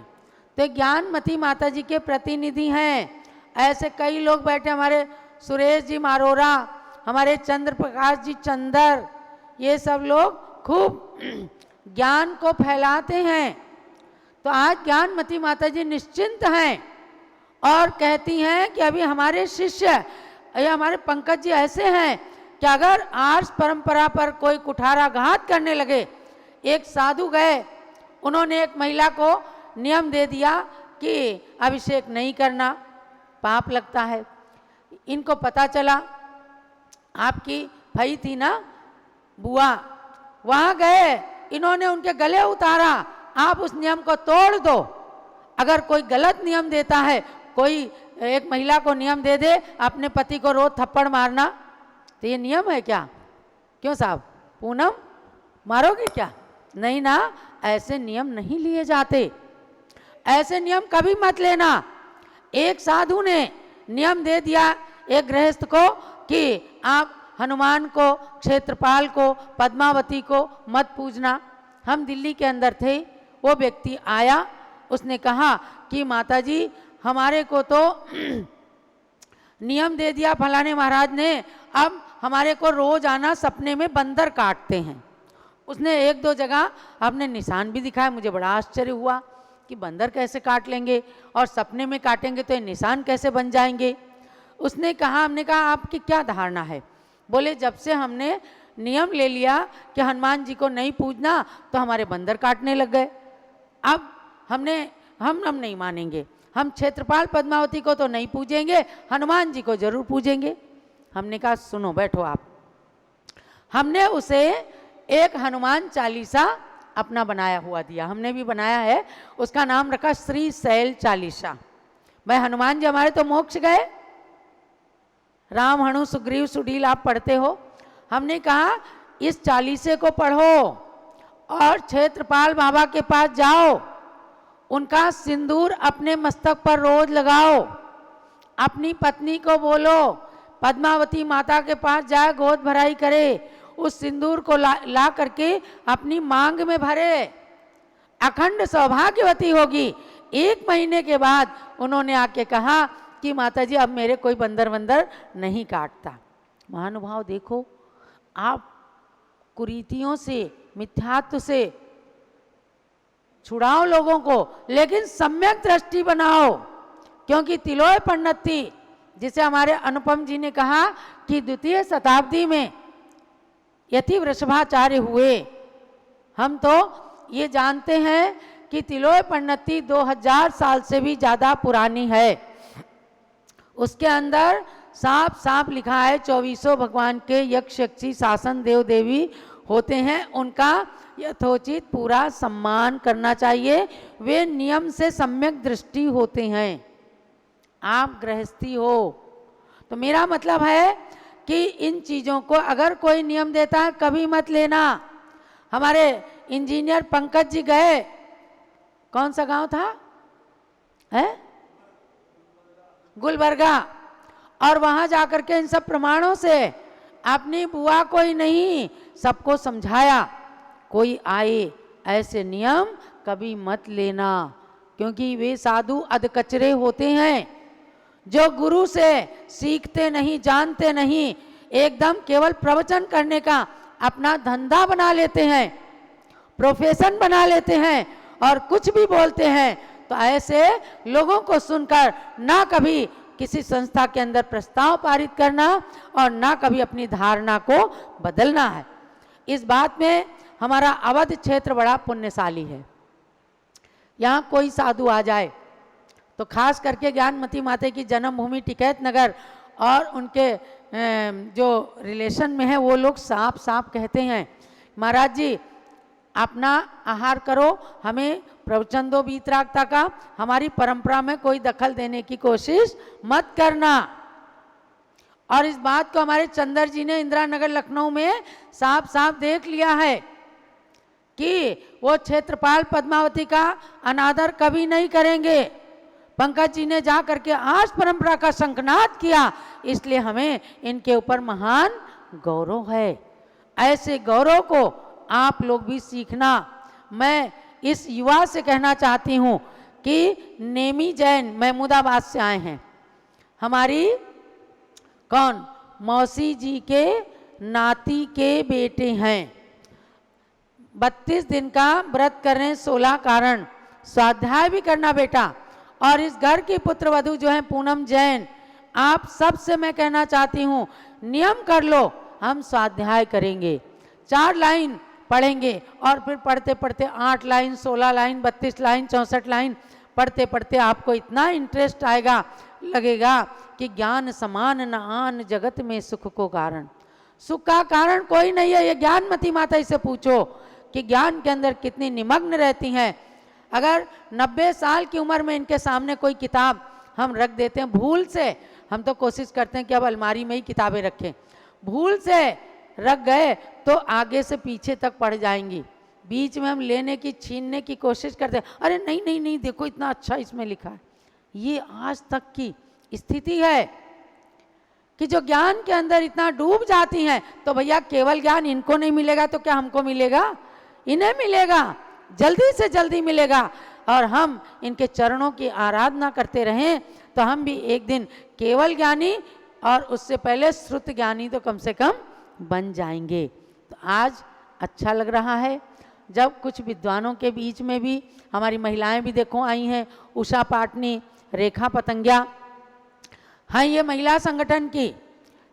तो ज्ञानमती माता जी के प्रतिनिधि हैं। ऐसे कई लोग बैठे, हमारे सुरेश जी मारोरा, हमारे चंद्र प्रकाश जी चंदर, ये सब लोग खूब ज्ञान को फैलाते हैं। तो आज ज्ञानमती माता जी निश्चिंत हैं और कहती हैं कि अभी हमारे शिष्य या हमारे पंकज जी ऐसे हैं कि अगर आर्ष परंपरा पर कोई कुठाराघात करने लगे। एक साधु गए, उन्होंने एक महिला को नियम दे दिया कि अभिषेक नहीं करना, पाप लगता है। इनको पता चला, आपकी भई थी ना बुआ, वहाँ गए, इन्होंने उनके गले उतारा, आप उस नियम को तोड़ दो। अगर कोई गलत नियम देता है, कोई एक महिला को नियम दे दे अपने पति को रोज थप्पड़ मारना, तो ये नियम है क्या? क्यों साहब, पूनम मारोगे क्या? नहीं ना, ऐसे नियम नहीं लिए जाते। ऐसे नियम कभी मत लेना। एक साधु ने नियम दे दिया एक गृहस्थ को कि आप हनुमान को, क्षेत्रपाल को, पद्मावती को मत पूजना। हम दिल्ली के अंदर थे, वो व्यक्ति आया, उसने कहा कि माता जी हमारे को तो नियम दे दिया फलाने महाराज ने, अब हमारे को रोज आना सपने में बंदर काटते हैं। उसने 1-2 जगह अपने निशान भी दिखाए। मुझे बड़ा आश्चर्य हुआ कि बंदर कैसे काट लेंगे और सपने में काटेंगे तो ये निशान कैसे बन जाएंगे। उसने कहा, हमने कहा आपकी क्या धारणा है? बोले जब से हमने नियम ले लिया कि हनुमान जी को नहीं पूजना तो हमारे बंदर काटने लग गए। अब हम नहीं मानेंगे, हम क्षेत्रपाल पद्मावती को तो नहीं पूजेंगे, हनुमान जी को जरूर पूजेंगे। हमने कहा सुनो, बैठो आप। हमने उसे एक हनुमान चालीसा अपना बनाया हुआ दिया, हमने भी बनाया है, उसका नाम रखा श्री शैल चालीसा। भाई हनुमान जी हमारे तो मोक्ष गए, राम हनु सुग्रीव सुडील आप पढ़ते हो। हमने कहा इस चालीसे को पढ़ो और क्षेत्रपाल बाबा के पास जाओ, उनका सिंदूर अपने मस्तक पर रोज लगाओ, अपनी पत्नी को बोलो पद्मावती माता के पास जाए, गोद भराई करे, उस सिंदूर को ला करके अपनी मांग में भरे, अखंड सौभाग्यवती होगी। 1 महीने के बाद उन्होंने आके कहा कि माता जी अब मेरे कोई बंदर नहीं काटता। महानुभाव देखो, आप कुरीतियों से, मिथ्यात्व से छुड़ाओ लोगों को, लेकिन सम्यक दृष्टि बनाओ। क्योंकि तिलोय पन्नति, जिसे हमारे अनुपम जी ने कहा कि 2वीं शताब्दी में यति वृषभाचार्य हुए, हम तो ये जानते हैं कि तिलोय पन्नती 2000 साल से भी ज़्यादा पुरानी है। उसके अंदर साफ साफ लिखा है 24 भगवान के यक्ष यक्षी शासन देव देवी होते हैं, उनका यथोचित पूरा सम्मान करना चाहिए। वे नियम से सम्यक दृष्टि होते हैं। आप गृहस्थी हो तो मेरा मतलब है कि इन चीज़ों को अगर कोई नियम देता है कभी मत लेना। हमारे इंजीनियर पंकज जी गए, कौन सा गांव था है? गुलबर्गा, और वहां जाकर के इन सब प्रमाणों से अपनी बुआ को ही नहीं सबको समझाया, कोई आए ऐसे नियम कभी मत लेना, क्योंकि वे साधु अधकचरे होते हैं जो गुरु से सीखते नहीं, जानते नहीं, एकदम केवल प्रवचन करने का अपना धंधा बना लेते हैं, प्रोफेशन बना लेते हैं और कुछ भी बोलते हैं। तो ऐसे लोगों को सुनकर ना कभी किसी संस्था के अंदर प्रस्ताव पारित करना और ना कभी अपनी धारणा को बदलना है। इस बात में हमारा अवध क्षेत्र बड़ा पुण्यशाली है। यहाँ कोई साधु आ जाए तो खास करके ज्ञानमती माता की जन्मभूमि टिकैत नगर और उनके जो रिलेशन में है वो लोग साफ साफ कहते हैं, महाराज जी अपना आहार करो, हमें प्रवचन दो वीतरागता का, हमारी परंपरा में कोई दखल देने की कोशिश मत करना। और इस बात को हमारे चंदर जी ने इंदिरा नगर लखनऊ में साफ साफ देख लिया है कि वो क्षेत्रपाल पद्मावती का अनादर कभी नहीं करेंगे। पंकज जी ने जा करके आज परंपरा का शंखनाद किया, इसलिए हमें इनके ऊपर महान गौरव है। ऐसे गौरव को आप लोग भी सीखना। मैं इस युवा से कहना चाहती हूँ कि नेमी जैन महमूदाबाद से आए हैं, हमारी कौन मौसी जी के नाती के बेटे हैं। 32 दिन का व्रत कर रहे हैं, 16 कारण स्वाध्याय भी करना बेटा। और इस घर की पुत्र वधू जो है पूनम जैन, आप सब से मैं कहना चाहती हूँ नियम कर लो, हम स्वाध्याय करेंगे, 4 लाइन पढ़ेंगे और फिर पढ़ते पढ़ते 8 लाइन, 16 लाइन, 32 लाइन, 64 लाइन पढ़ते पढ़ते आपको इतना इंटरेस्ट आएगा, लगेगा कि ज्ञान समान न आन जगत में सुख को कारण। सुख का कारण कोई नहीं है, ये ज्ञानमती माता से पूछो कि ज्ञान के अंदर कितनी निमग्न रहती हैं। अगर 90 साल की उम्र में इनके सामने कोई किताब हम रख देते हैं भूल से, हम तो कोशिश करते हैं कि अब अलमारी में ही किताबें रखें, भूल से रख गए तो आगे से पीछे तक पढ़ जाएंगी। बीच में हम लेने की, छीनने की कोशिश करते हैं, अरे नहीं नहीं नहीं देखो इतना अच्छा इसमें लिखा है। ये आज तक की स्थिति है कि जो ज्ञान के अंदर इतना डूब जाती हैं, तो भैया केवल ज्ञान इनको नहीं मिलेगा तो क्या हमको मिलेगा? इन्हें मिलेगा, जल्दी से जल्दी मिलेगा। और हम इनके चरणों की आराधना करते रहें तो हम भी एक दिन केवल ज्ञानी और उससे पहले श्रुत ज्ञानी तो कम से कम बन जाएंगे। तो आज अच्छा लग रहा है जब कुछ विद्वानों के बीच में भी हमारी महिलाएं भी देखो आई हैं, उषा पाटनी, रेखा पतंगिया, हाँ ये महिला संगठन की,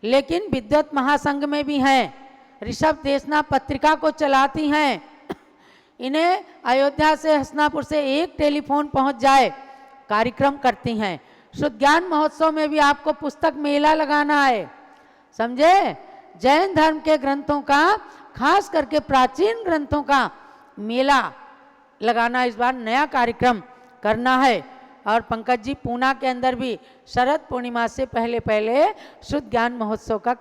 लेकिन विद्वत महासंघ में भी हैं, ऋषभ देशना पत्रिका को चलाती हैं। इन्हें अयोध्या से हसनापुर से एक टेलीफोन पहुंच जाए कार्यक्रम करती हैं। शुद्ध ज्ञान महोत्सव में भी आपको पुस्तक मेला लगाना है, समझे? जैन धर्म के ग्रंथों का, खास करके प्राचीन ग्रंथों का मेला लगाना, इस बार नया कार्यक्रम करना है। और पंकज जी पूना के अंदर भी शरद पूर्णिमा से पहले पहले शुद्ध ज्ञान महोत्सव का